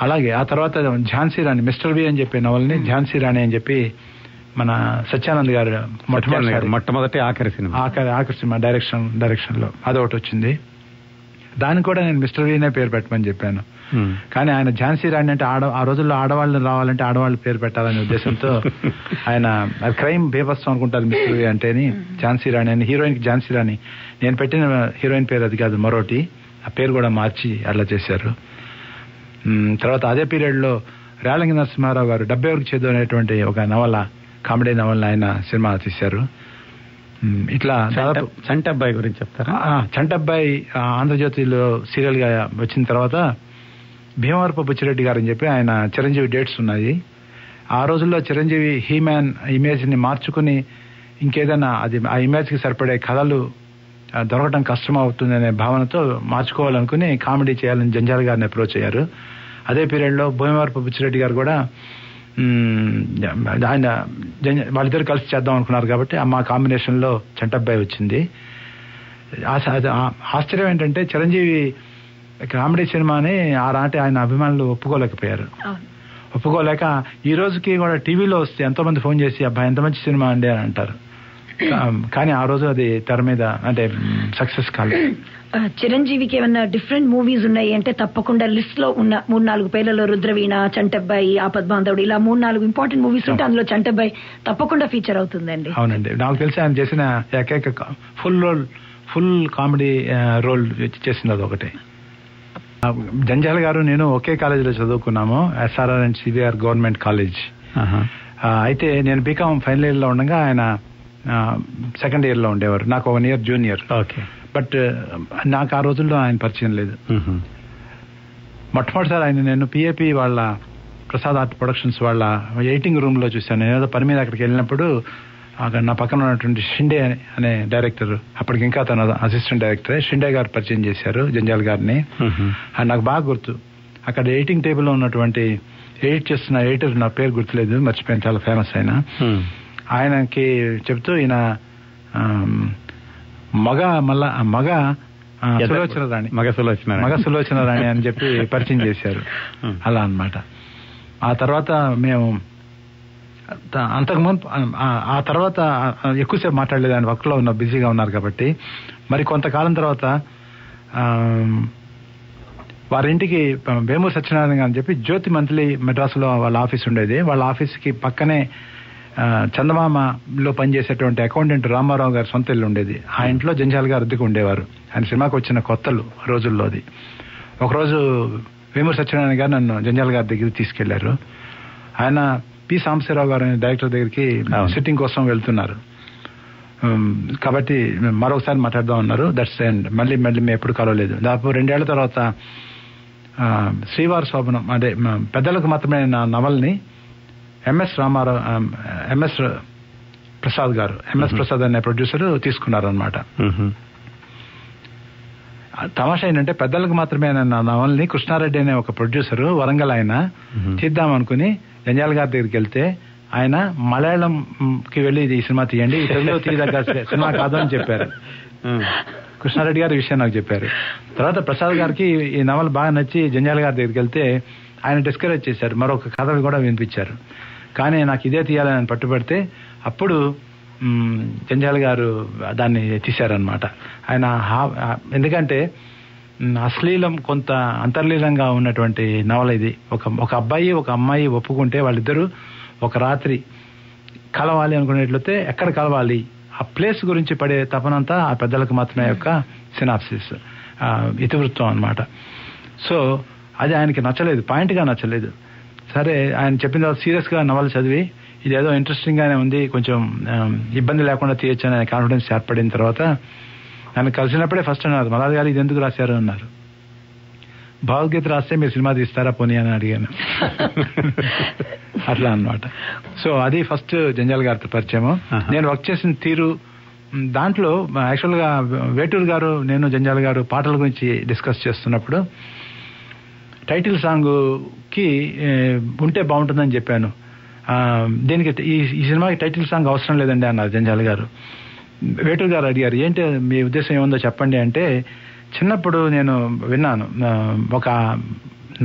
అలాగే ఆ తర్వాత ఝాన్సీ రాణి, మిస్టర్ వి అని చెప్పే నవల్ని ఝాన్సీ రాణి అని చెప్పి మన సత్యానంద్ గారు మొట్టమొదటి ఆఖరి సినిమా డైరెక్షన్ లో అదొకటి వచ్చింది. దానికి కూడా నేను మిస్టర్ వీనే పేరు పెట్టమని చెప్పాను. కానీ ఆయన ఝాన్సీ రాణి అంటే ఆ రోజుల్లో ఆడవాళ్ళు రావాలంటే ఆడవాళ్ళు పేరు పెట్టాలనే ఉద్దేశంతో ఆయన క్రైమ్ బేబస్తం అనుకుంటారు మిస్టర్ వి అంటేని ఝాన్సీ రాణి అని. హీరోయిన్ కి ఝాన్సీ రాణి, నేను పెట్టిన హీరోయిన్ పేరు అది కాదు, మరోటి. ఆ పేరు కూడా మార్చి అట్లా చేశారు. తర్వాత అదే పీరియడ్ లో రేలంగి నరసింహారావు గారు 70 చేదు అనేటువంటి ఒక నవల, కామెడీ నవల్ని ఆయన సినిమా తీశారు. ఇట్లా చంటబ్బాయి గురించి చెప్తారా? చంటబ్బాయి ఆంధ్రజ్యోతిలో సీరియల్ గా వచ్చిన తర్వాత భీమవరపు బుచ్చిరెడ్డి గారు అని చెప్పి ఆయన చిరంజీవి డేట్స్ ఉన్నాయి. ఆ రోజుల్లో చిరంజీవి హీమ్యాన్ ఇమేజ్ ని మార్చుకుని ఇంకేదైనా అది ఆ ఇమేజ్ కి సరిపడే కథలు దొరకడం కష్టం అవుతుందనే భావనతో మార్చుకోవాలనుకుని కామెడీ చేయాలని జంజాల్ గారిని అప్రోచ్ అయ్యారు. అదే పీరియడ్ లో భీమవరపు బుచ్చిరెడ్డి గారు కూడా ఆయన వాళ్ళిద్దరు కలిసి చేద్దాం అనుకున్నారు కాబట్టి మా కాంబినేషన్ లో చంటబ్బాయి వచ్చింది. ఆశ్చర్యం ఏంటంటే చిరంజీవి కామెడీ సినిమాని ఆనాటి ఆయన అభిమానులు ఒప్పుకోలేకపోయారు. ఒప్పుకోలేక ఈ రోజుకి కూడా టీవీలో వస్తే ఎంతో మంది ఫోన్ చేసి అబ్బాయి ఎంత మంచి సినిమా అండి అని అంటారు. కానీ ఆ రోజు అది తెర మీద అంటే సక్సెస్ కాలేదు. చిరంజీవికి ఏమన్నా డిఫరెంట్ మూవీస్ ఉన్నాయి అంటే తప్పకుండా లిస్ట్ లో ఉన్న 3-4 పేర్లలో రుద్రవీణ, చంటబ్బాయి, ఆపద్బాంధవుడు ఇలా 3-4 ఇంపార్టెంట్ మూవీస్ ఉంటే అందులో చంటబ్బాయి తప్పకుండా ఫీచర్ అవుతుందండి. అవునండి, నాకు తెలిసి ఆయన చేసిన ఏకైక ఫుల్ కామెడీ రోల్ చేసింది అది ఒకటే. జంజాల గారు నేను ఒకే కాలేజీలో చదువుకున్నాము, SRR and CBR government college. అయితే నేను బీకామ్ ఫైనల్ ఇయర్ లో ఉండగా ఆయన సెకండ్ ఇయర్ లో ఉండేవారు, నాకు 1 year జూనియర్. ఓకే, బట్ నాకు ఆ రోజుల్లో ఆయన పరిచయం లేదు. మొట్టమొదటిసారి ఆయన నేను PAP వాళ్ళ ప్రసాద్ ఆర్ట్ ప్రొడక్షన్స్ వాళ్ళ ఎడిటింగ్ రూమ్ లో చూశాను. నేను ఏదో పని మీద అక్కడికి వెళ్ళినప్పుడు అక్కడ నా పక్కన ఉన్నటువంటి షిండే అనే డైరెక్టర్, అప్పటికి ఇంకా తన అసిస్టెంట్ డైరెక్టరే, షిండే గారు పరిచయం చేశారు జంజాల్ గారిని. అది నాకు బాగా గుర్తు. అక్కడ ఎడిటింగ్ టేబుల్లో ఉన్నటువంటి ఎడిట్ చేస్తున్న ఎడిటర్, నా పేరు గుర్తులేదు, మర్చిపోయాను, చాలా ఫేమస్ ఆయన. ఆయనకి చెప్తూ ఈయన మగ సులోచన రాణి అని చెప్పి పరిచయం చేశారు. అలా అన్నమాట. ఆ తర్వాత మేము అంతకుముందు ఆ తర్వాత ఎక్కువసేపు మాట్లాడలేదు, ఆయన వర్క్ లో బిజీగా ఉన్నారు కాబట్టి. మరి కొంతకాలం తర్వాత వారింటికి వేమూరు సత్యనారాయణ అని చెప్పి జ్యోతి మంత్లీ మెడ్రాసులో వాళ్ళ ఆఫీస్ ఉండేది. వాళ్ళ ఆఫీస్కి పక్కనే చందమామలో పనిచేసేటువంటి అకౌంటెంట్ రామారావు గారి సొంత ఇల్లు ఉండేది. ఆ ఇంట్లో జంజాల్ గారు అద్దెకు ఉండేవారు. ఆయన సినిమాకి వచ్చిన కొత్తలు రోజుల్లో అది. ఒకరోజు వేమూరు సత్యనారాయణ గారు నన్ను జంజాల్ గారి దగ్గరికి తీసుకెళ్లారు. ఆయన పి సాంబశివరావు గారు అనే డైరెక్టర్ దగ్గరికి సిట్టింగ్ కోసం వెళ్తున్నారు కాబట్టి మరొకసారి మాట్లాడదాం అన్నారు. దట్స్ అండ్ మళ్ళీ మేము ఎప్పుడు కలవలేదు. దాదాపు 2 ఏళ్ల తర్వాత శ్రీవారి శోభనం అదే పెద్దలకు మాత్రమే నా నవల్ని ఎంఎస్ ప్రసాద్ గారు, ఎంఎస్ ప్రసాద్ అనే ప్రొడ్యూసర్ తీసుకున్నారు అనమాట. తమాషా ఏంటంటే పెద్దలకు మాత్రమే నా నవల్ని కృష్ణారెడ్డి అనే ఒక ప్రొడ్యూసర్ వరంగల్ ఆయన తీద్దాం అనుకుని జంజాల్ గారి దగ్గరికి వెళ్తే ఆయన మలయాళంకి వెళ్ళి ఈ సినిమా తీయండి, తెలుగులో తీయదగ్గ సినిమా కాదు అని చెప్పారు. కృష్ణారెడ్డి గారు ఈ విషయం నాకు చెప్పారు. తర్వాత ప్రసాద్ గారికి ఈ నవల బాగా నచ్చి జంజాల్ గారి దగ్గరికి వెళ్తే ఆయన డిస్కరేజ్ చేశారు, మరొక కథలు కూడా వినిపించారు. కానీ నాకు ఇదే తీయాలని పట్టుబడితే అప్పుడు జంజాల్ గారు దాన్ని తీశారనమాట. ఆయన ఎందుకంటే అశ్లీలం కొంత అంతర్లీనంగా ఉన్నటువంటి నవల ఇది. ఒక అబ్బాయి ఒక అమ్మాయి ఒప్పుకుంటే వాళ్ళిద్దరూ ఒక రాత్రి కలవాలి అనుకునేట్లయితే ఎక్కడ కలవాలి, ఆ ప్లేస్ గురించి పడే తపనంతా ఆ పెద్దలకు మాత్రమే యొక్క సినాప్సిస్, ఇతివృత్తం అనమాట. సో అది ఆయనకి నచ్చలేదు, పాయింట్గా నచ్చలేదు. సరే ఆయన చెప్పిన తర్వాత సీరియస్ గా నవల చదివి ఇదేదో ఇంట్రెస్టింగ్ గానే ఉంది, కొంచెం ఇబ్బంది లేకుండా తీయొచ్చు అనే కాన్ఫిడెన్స్ ఏర్పడిన తర్వాత నన్ను కలిసినప్పుడే ఫస్ట్ అన్నారు, మలాది గారు ఇది ఎందుకు రాశారు అన్నారు. భగవద్గీత రాస్తే మీరు సినిమా తీస్తారా పోనీ అని అడిగాను. అట్లా అన్నమాట. సో అది ఫస్ట్ జంజాల్ గారితో పరిచయం. నేను వర్క్ చేసిన తీరు దాంట్లో యాక్చువల్ గా వేటూరు గారు నేను జంజాల్ గారు పాటల గురించి డిస్కస్ చేస్తున్నప్పుడు టైటిల్ సాంగ్ కి ఉంటే బాగుంటుందని చెప్పాను. దీనికి ఈ సినిమాకి టైటిల్ సాంగ్ అవసరం లేదండి అన్నారు జంజాల్ గారు. వేటూరు గారు అడిగారు ఏంటి మీ ఉద్దేశం ఏముందో చెప్పండి అంటే, చిన్నప్పుడు నేను విన్నాను ఒక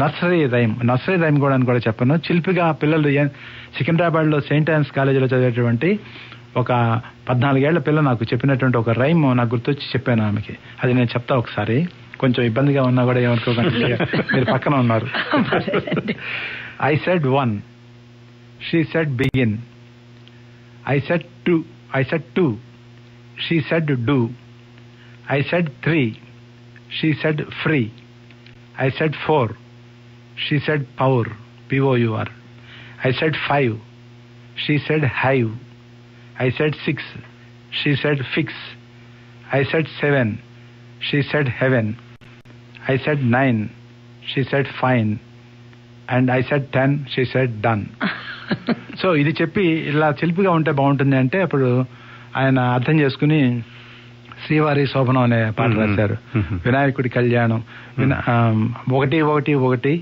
నర్సరీ రైమ్ కూడా అని కూడా చెప్పాను. చిలిపిగా పిల్లలు సికింద్రాబాద్ లో సెయింట్ ఆన్స్ కాలేజీలో చదివేటువంటి ఒక 14 ఏళ్ల పిల్ల నాకు చెప్పినటువంటి ఒక రైమ్ నాకు గుర్తొచ్చి చెప్పాను ఆమెకి. అది నేను చెప్తా ఒకసారి, కొంచెం ఇబ్బందిగా ఉన్నా కూడా ఏమనుకోకండి, మీరు పక్కన ఉన్నారు. I said 1, she said begin. I said 2, she said do. I said 3, she said free. I said 4, she said power, P-O-U-R. I said 5, she said hive. I said 6, she said fix. I said 7, she said heaven. I said 9, she said fine. And I said 10, she said done. So ఇది చెప్పి ఇలా చిలిపిగా ఉంటే బాగుంటుంది అంటే అప్పుడు ఆయన అర్థం చేసుకుని శ్రీవారి శోభనం అనే పాట రాశారు. వినాయకుడి కళ్యాణం 1-1-1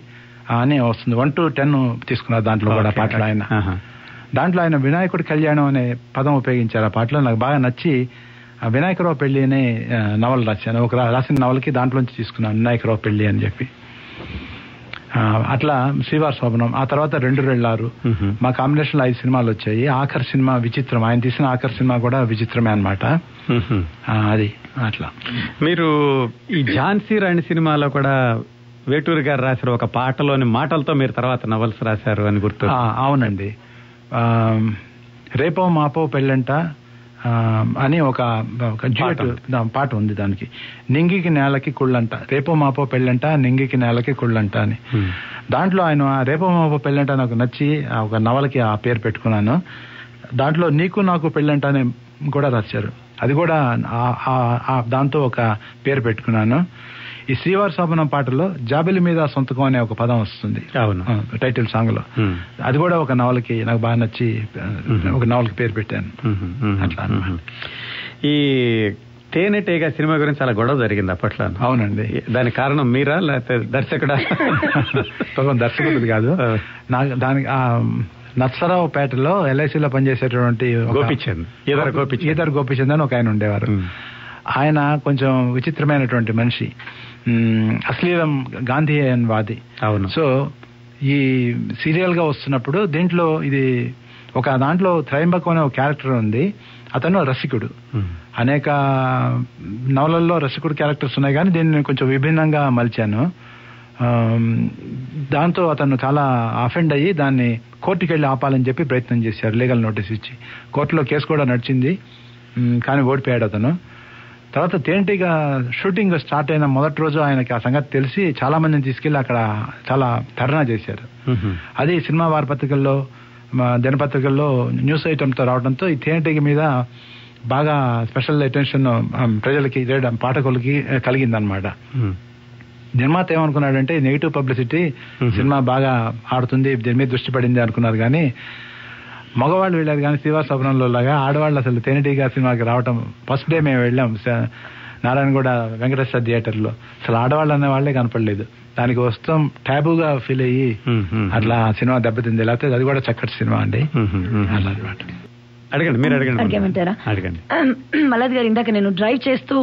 అని వస్తుంది, 1 to 10 తీసుకున్నారు దాంట్లో కూడా పాటలు ఆయన. దాంట్లో ఆయన వినాయకుడి కళ్యాణం అనే పదం ఉపయోగించారు ఆ పాటలో. నాకు బాగా నచ్చి వినాయకరావు పెళ్లి అనే నవల రాశాను. ఒక రాసిన నవలకి దాంట్లోంచి తీసుకున్నాను వినాయకరావు పెళ్లి అని చెప్పి. అట్లా శ్రీవారి శోభనం, ఆ తర్వాత 2 రెళ్ళారు, మా కాంబినేషన్ లో 5 సినిమాలు వచ్చాయి. ఆఖరి సినిమా విచిత్రం, ఆయన తీసిన ఆఖరి సినిమా కూడా విచిత్రమే అన్నమాట. అది అట్లా. మీరు ఈ ఝాన్సీ రాణి సినిమాలో కూడా వేటూరి గారు రాసిన ఒక పాటలోని మాటలతో మీరు తర్వాత నవల్స్ రాశారు అని గుర్తు. అవునండి. రేపో మాపో పెళ్ళంట అని ఒక డ్యూయట్ పాట ఉంది. దానికి నింగికి నేలకి కుళ్ళంట, రేపో మాపో పెళ్ళంట నింగికి నేలకి కుళ్ళంట అని. దాంట్లో ఆయన రేపో మాపో పెళ్ళంట నాకు నచ్చి ఒక నవలకి ఆ పేరు పెట్టుకున్నాను. దాంట్లో నీకు నాకు పెళ్ళంట అని కూడా రాశారు, అది కూడా దాంతో ఒక పేరు పెట్టుకున్నాను. ఈ శ్రీవారి శోభనం పాటలో జాబిలి మీద సొంతకం అనే ఒక పదం వస్తుంది టైటిల్ సాంగ్ లో. అది కూడా ఒక నవలకి నాకు బాగా నచ్చి ఒక నవలకి పేరు పెట్టాను. అట్లా ఈ తేనెటీగ సినిమా గురించి చాలా గొడవ జరిగింది అప్పట్లో. అవునండి. దానికి కారణం మీరా లేకపోతే దర్శకుడా? దర్శకుడు కాదు, నాకు దానికి నర్సరావుపేటలో ఎల్ఐసిలో పనిచేసేటువంటి ఈదర్ గోపిచంద్ అని ఒక ఆయన ఉండేవారు. ఆయన కొంచెం విచిత్రమైనటువంటి మనిషి, అశ్లీలం గాంధీయన్ వాది. అవును. సో ఈ సీరియల్ గా వస్తున్నప్పుడు దీంట్లో ఇది ఒక దాంట్లో త్రయంబకం అనే ఒక క్యారెక్టర్ ఉంది. అతను రసికుడు. అనేక నవలల్లో రసికుడు క్యారెక్టర్స్ ఉన్నాయి, కానీ దీన్ని కొంచెం విభిన్నంగా మలిచాను. దాంతో అతను చాలా అఫెండ్ అయ్యి దాన్ని కోర్టుకి వెళ్ళి ఆపాలని చెప్పి ప్రయత్నం చేశారు, లీగల్ నోటీస్ ఇచ్చి. కోర్టులో కేసు కూడా నడిచింది, కానీ ఓడిపోయాడు అతను. తర్వాత తేనెటీగ షూటింగ్ స్టార్ట్ అయిన మొదటి రోజు ఆయనకి ఆ సంగతి తెలిసి చాలా మందిని తీసుకెళ్లి అక్కడ చాలా ధర్నా చేశారు. అది సినిమా వారపత్రికల్లో దినపత్రికల్లో న్యూస్ ఐటమ్ తో రావడంతో ఈ తేనెటీగ మీద బాగా స్పెషల్ అటెన్షన్ ప్రజలకి పాఠకులకి కలిగిందనమాట. నిర్మాత ఏమనుకున్నాడంటే నెగిటివ్ పబ్లిసిటీ, సినిమా బాగా ఆడుతుంది, దీని మీద దృష్టి పడింది అనుకున్నారు. కానీ మగవాళ్ళు వెళ్ళారు, కానీ శ్రీవారి శోభనంలో లాగా ఆడవాళ్ళు అసలు తేనెటీగ సినిమాకి రావటం ఫస్ట్ డే మేము వెళ్ళాం నారాయణగూడ వెంకటేశ్వర థియేటర్ లో. అసలు ఆడవాళ్ళు అనే వాళ్ళే కనపడలేదు. దానికి వస్తాం టాబూగా ఫీల్ అయ్యి అట్లా సినిమా దెబ్బతింది. లేకపోతే అది కూడా చక్కటి సినిమా అండి. అలా అనమాట. అడగండి, మీరు అడగమంటారా? అడగండి. మల్లాది గారు, ఇందాక నేను డ్రైవ్ చేస్తూ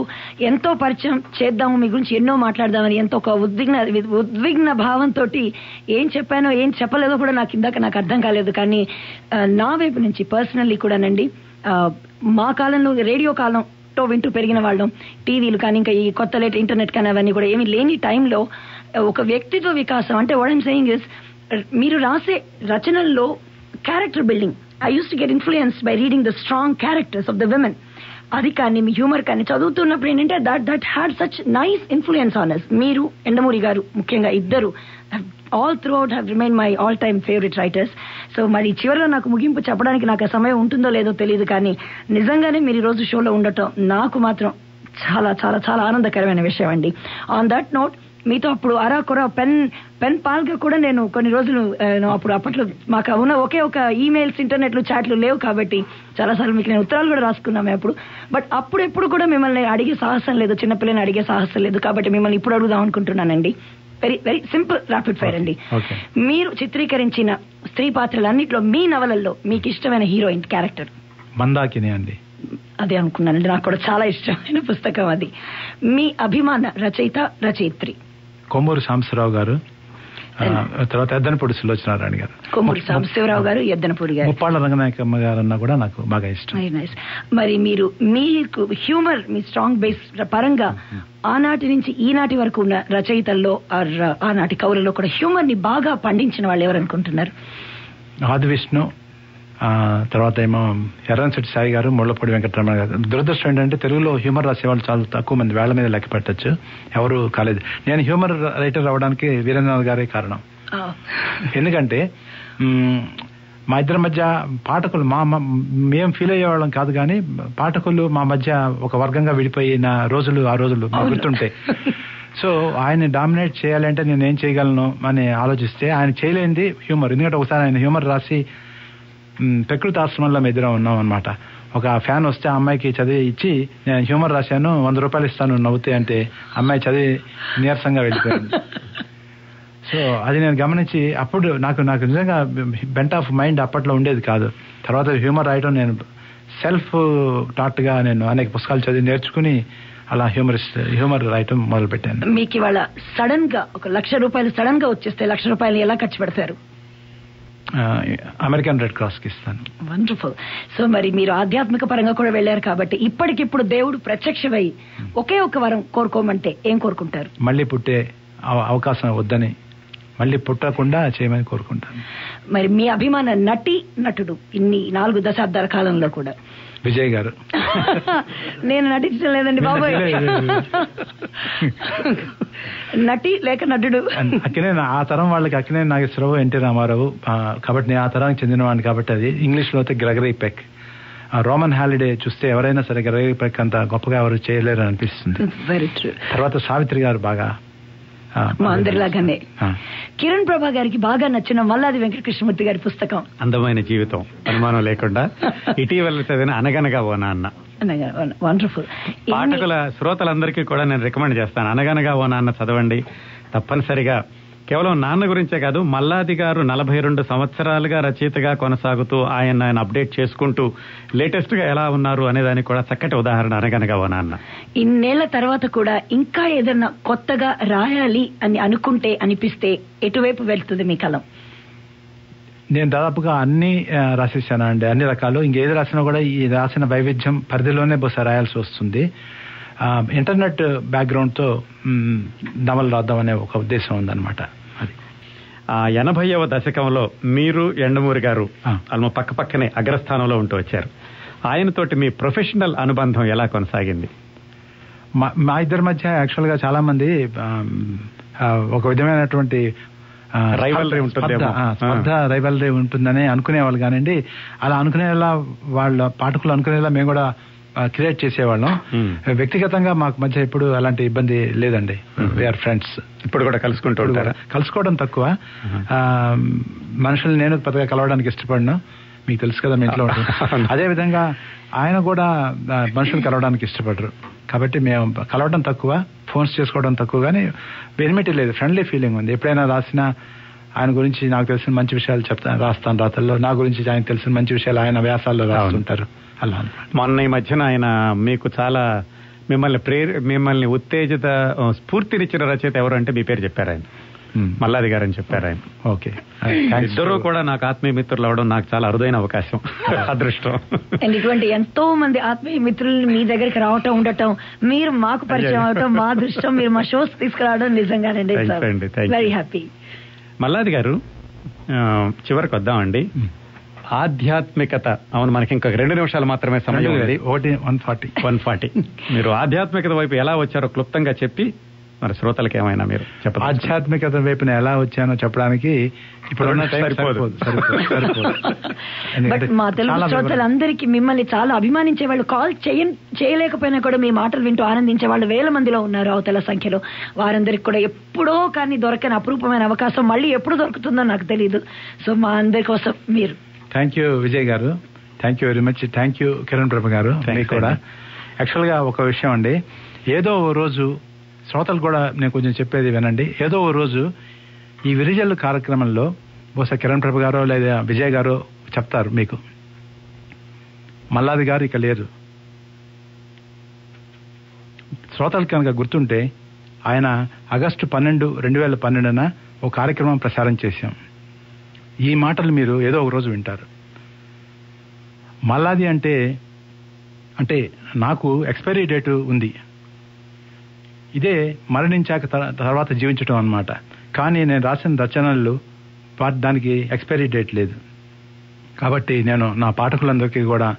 ఎంతో పరిచయం చేద్దాము, మీ గురించి ఎన్నో మాట్లాడదామని ఎంతో ఒక ఉద్విగ్న భావంతో ఏం చెప్పానో ఏం చెప్పలేదో కూడా నాకు అర్థం కాలేదు. కానీ నా వైపు నుంచి పర్సనల్లీ కూడానండి, మా కాలంలో రేడియో కాలంతో వింటూ పెరిగిన వాళ్ళం, టీవీలు కానీ ఇంకా ఈ కొత్త లేట్ ఇంటర్నెట్ కానీ అవన్నీ కూడా ఏమీ లేని టైంలో ఒక వ్యక్తిత్వ వికాసం అంటే వాట్ ఐమ్ సేయింగ్ ఇస్, మీరు రాసే రచనల్లో character building, I used to get influenced by reading the strong characters of the women. అది కానీ మీ హ్యూమర్ కానీ చదువుతున్నప్పుడు ఏంటంటే that had such nice influence on us. మీరు ఎండమూరి గారు ముఖ్యంగా ఇద్దరు all throughout have remained my all time favorite writers. So మరి చివరిలో నాకు ముగింపు చెప్పడానికి నాకు ఆ సమయం ఉంటుందో లేదో తెలియదు, కానీ నిజంగానే మీరు ఈ రోజు షోలో ఉండటం నాకు మాత్రం చాలా చాలా చాలా ఆనందకరమైన విషయం అండి. ఆన్ దట్ నోట్, మీతో అప్పుడు అరాకొర పెన్ పాల్గా కూడా నేను కొన్ని రోజులు అప్పట్లో మాకు ఉన్న ఒకే ఒక ఈమెయిల్స్, ఇంటర్నెట్లు, చాట్లు లేవు కాబట్టి చాలాసార్లు మీకు నేను ఉత్తరాలు కూడా రాసుకున్నామే అప్పుడు. బట్ అప్పుడెప్పుడు కూడా మిమ్మల్ని అడిగే సాహసం లేదు, చిన్నపిల్లని అడిగే సాహసం లేదు. కాబట్టి మిమ్మల్ని ఇప్పుడు అడుగుదాం అనుకుంటున్నానండి. Very very simple rapid fire అండి. మీరు చిత్రీకరించిన స్త్రీ పాత్రలన్నింటిలో మీ నవలల్లో మీకు ఇష్టమైన హీరోయిన్ క్యారెక్టర్? మందాకిని అండి. అదే అనుకున్నానండి, నాకు కూడా చాలా ఇష్టమైన పుస్తకం అది. మీ అభిమాన రచయిత్రి? కొమ్మూరు సాంబశివరావు గారు, తర్వాత ఎద్దనపూడి సులోచనారాయణ గారు. కొమ్మూరి సాంబశివరావు గారు, ఎద్దనపూడి గారు, ముప్పాళ్ళ రంగనాయకమ్మ గారు అన్న కూడా నాకు బాగా ఇష్టం. Very nice. మరి మీకు హ్యూమర్, మీ స్ట్రాంగ్ బేస్ పరంగా ఆనాటి నుంచి ఈనాటి వరకు ఉన్న రచయితల్లో ఆనాటి కవులలో కూడా హ్యూమర్ ని బాగా పండించిన వాళ్ళు ఎవరు అనుకుంటున్నారు? ఆది విష్ణు, తర్వాత ఏమో ఎర్రన్శెట్టి సాయి గారు, ముళ్లపూడి వెంకటరమణ గారు. దురదృష్టం ఏంటంటే తెలుగులో హ్యూమర్ రాసేవాళ్ళు చాలా తక్కువ మంది, వేళ్ల మీద లెక్క పెట్టచ్చు, ఎవరు కాలేదు. నేను హ్యూమర్ రైటర్ అవ్వడానికి వీరేంద్రనాథ్ గారే కారణం. ఎందుకంటే మా ఇద్దరి మధ్య పాఠకులు మేము ఫీల్ అయ్యేవాళ్ళం కాదు, కానీ పాఠకులు మా మధ్య ఒక వర్గంగా విడిపోయిన రోజులు ఆ రోజులు మాకు గుర్తుంటాయి. సో ఆయన డామినేట్ చేయాలంటే నేను ఏం చేయగలను అని ఆలోచిస్తే ఆయన చేయలేనిది హ్యూమర్. ఎందుకంటే ఒకసారి ఆయన హ్యూమర్ రాసి ప్రకృతి ఆశ్రమంలో ఇద్దరం ఉన్నాం అనమాట. ఒక ఫ్యాన్ వస్తే ఆ అమ్మాయికి చదివి ఇచ్చి నేను హ్యూమర్ రాశాను, 100 రూపాయలు ఇస్తాను నవ్వుతే అంటే అమ్మాయి చదివి నీరసంగా వెళ్ళిపోయింది. సో అది నేను గమనించి అప్పుడు నాకు నిజంగా బెంట్ ఆఫ్ మైండ్ అప్పట్లో ఉండేది కాదు. తర్వాత హ్యూమర్ రాయడం నేను సెల్ఫ్ టాట్ గా నేను అనేక పుస్తకాలు చదివి నేర్చుకుని అలా హ్యూమర్ రాయటం మొదలు పెట్టాను. మీకు ఇవాళ సడన్ గా ₹1,00,000 సడన్ గా వచ్చేస్తే ₹1,00,000 ఎలా ఖర్చు పెడతారు? అమెరికన్ రెడ్ క్రాస్ కి ఇస్తాను. వండర్ఫుల్. సో మరి మీరు ఆధ్యాత్మిక పరంగా కూడా వెళ్లారు కాబట్టి ఇప్పటికిప్పుడు దేవుడు ప్రత్యక్షమై ఒకే ఒక వరం కోరుకోమంటే ఏం కోరుకుంటారు? మళ్ళీ పుట్టే అవకాశం వద్దని, మళ్ళీ పుట్టకుండా చేయమని కోరుకుంటాను. మరి మీ అభిమాన నటుడు ఇన్ని 4 దశాబ్దాల కాలంలో కూడా విజయ్ గారు. నేను నటించడం లేదండి బాబాయ్. నటి లేక నటుడు అక్కినే ఆ తరం వాళ్ళకి అక్కినే నాగేశ్వరరావు, ఎన్టీ రామారావు కాబట్టి నేను ఆ తరానికి చెందినవాడిని కాబట్టి అది ఇంగ్లీష్ లో అయితే గ్రెగరీ పెక్. రోమన్ హాలిడే చూస్తే ఎవరైనా సరే గ్రెగరీ పెక్ అంత గొప్పగా ఎవరు చేయలేరు అనిపిస్తుంది. తర్వాత సావిత్రి గారు బాగా మా అందరిలాగానే. కిరణ్ ప్రభా గారికి బాగా నచ్చిన మల్లాది వెంకటకృష్ణమూర్తి గారి పుస్తకం అందమైన జీవితం, అనుమానం లేకుండా ఇటీవల చదివిన అనగనగా ఓ నాన్న. వండర్ఫుల్. పాఠకుల శ్రోతలందరికీ కూడా నేను రికమెండ్ చేస్తాను, అనగనగా ఓ నాన్న చదవండి తప్పనిసరిగా. కేవలం నాన్న గురించే కాదు, మల్లాది గారు 42 సంవత్సరాలుగా రచయితగా కొనసాగుతూ ఆయన అప్డేట్ చేసుకుంటూ లేటెస్ట్ గా ఎలా ఉన్నారు అనే దానికి కూడా చక్కటి ఉదాహరణ అనగనగా ఓ నాన్న. ఇన్నేళ్ల తర్వాత కూడా ఇంకా ఏదన్నా కొత్తగా రాయాలి అని అనుకుంటే, అనిపిస్తే ఎటువైపు వెళ్తుంది మీ కలం? నేను దాదాపుగా అన్ని రాసేసాను అండి, అన్ని రకాలు. ఇంకేది రాసినా కూడా ఈ రాసిన వైవిధ్యం పరిధిలోనే బహుశా రాయాల్సి వస్తుంది. ఇంటర్నెట్ బ్యాక్గ్రౌండ్ తో నవలు రాద్దామనే ఒక ఉద్దేశం ఉందన్నమాట. 80వ దశకంలో మీరు యండమూరి గారు పక్క పక్కనే అగ్రస్థానంలో ఉంటూ వచ్చారు. ఆయనతోటి మీ ప్రొఫెషనల్ అనుబంధం ఎలా కొనసాగింది? మా ఇద్దరి మధ్య యాక్చువల్ గా చాలా మంది ఒక విధమైనటువంటి రైవల్రీ రైవల్రీ ఉంటుందని అనుకునేవాళ్ళు కానండి. అలా అనుకునేలా వాళ్ళ పాఠకులు అనుకునేలా మేము కూడా క్రియేట్ చేసేవాళ్ళం. వ్యక్తిగతంగా మాకు మధ్య ఎప్పుడు అలాంటి ఇబ్బంది లేదండి. We are friends. ఇప్పుడు కూడా కలుసుకుంటూ ఉంటారా? కలుసుకోవడం తక్కువ. మనుషులు నేను పెద్దగా కలవడానికి ఇష్టపడినా, మీకు తెలుసు కదా మీ ఇంట్లో. అదే విధంగా ఆయన కూడా మనుషులు కలవడానికి ఇష్టపడరు కాబట్టి మేము కలవడం తక్కువ, ఫోన్స్ చేసుకోవడం తక్కువ. కానీ ఎనిమిటీ లేదు, ఫ్రెండ్లీ ఫీలింగ్ ఉంది. ఎప్పుడైనా రాసినా ఆయన గురించి నాకు తెలిసిన మంచి విషయాలు రాస్తాను రాతల్లో, నా గురించి ఆయనకు తెలిసిన మంచి విషయాలు ఆయన వ్యాసాల్లో రాస్తుంటారు. అలా మొన్న ఈ మధ్యన ఆయన మీకు చాలా మిమ్మల్ని ఉత్తేజిత స్ఫూర్తినిచ్చిన రచయిత ఎవరు అంటే మీ పేరు చెప్పారు ఆయన, మల్లాది గారు అని చెప్పారు ఆయన. ఓకే, ఇద్దరు కూడా నాకు ఆత్మీయ మిత్రులు అవడం నాకు చాలా అరుదైన అవకాశం, అదృష్టం. ఇటువంటి ఎంతో మంది ఆత్మీయ మిత్రులు మీ దగ్గరికి రావటం, ఉండటం, మీరు మాకు పరిచయం అవటం మా అదృష్టం. మీరు మా షోస్ తీసుకురావడం నిజంగానండి వెరీ హ్యాపీ. మల్లాది గారు, చివరికి వద్దామండి. ఆధ్యాత్మికత, అవును మనకి ఇంకా 2 నిమిషాలు మాత్రమే సమయం ఉంది. 140. మీరు ఆధ్యాత్మికత వైపు ఎలా వచ్చారో క్లుప్తంగా చెప్పి మరి శ్రోతలకు ఏమైనా మీరు చెప్పండి. ఆధ్యాత్మికత వైపున ఎలా వచ్చానో చెప్పడానికి ఇప్పుడు బట్ మా తెలుగు శ్రోతలందరికీ మిమ్మల్ని చాలా అభిమానించే వాళ్ళు, కాల్ చేయలేకపోయినా కూడా మీ మాటలు వింటూ ఆనందించే వాళ్ళు వేల మందిలో ఉన్నారు అవతల సంఖ్యలో. వారందరికి కూడా ఎప్పుడో కానీ దొరకని అపురూపమైన అవకాశం మళ్ళీ ఎప్పుడు దొరుకుతుందో నాకు తెలియదు. సో మా అందరి కోసం మీరు. థ్యాంక్ యూ విజయ్ గారు, thank you very much. Thank you Kiran Prabha గారు, మీకు కూడా. యాక్చువల్ గా ఒక విషయం అండి, ఏదో ఓ రోజు శ్రోతలు కూడా నేను కొంచెం చెప్పేది వినండి. ఏదో ఓ రోజు ఈ విరిజల్లు కార్యక్రమంలో బహుశా కిరణ్ ప్రభ గారో లేదా విజయ్ గారో చెప్తారు మీకు, మల్లాది గారు ఇక లేరు. శ్రోతలు కనుక గుర్తుంటే ఆయన ఆగస్టు 12, 2012 ఒక కార్యక్రమం ప్రసారం చేశాం. ఈ మాటలు మీరు ఏదో ఒక రోజు వింటారు. మల్లాది అంటే నాకు ఎక్స్పైరీ డేటు ఉంది, ఇదే మరణించాక తర్వాత జీవించటం అన్నమాట. కానీ నేను రాసిన రచనలు దానికి ఎక్స్పైరీ డేట్ లేదు. కాబట్టి నేను నా పాఠకులందరికీ కూడా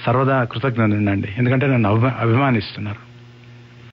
సర్వదా కృతజ్ఞతనండి, ఎందుకంటే నన్ను అభిమానిస్తున్నారు.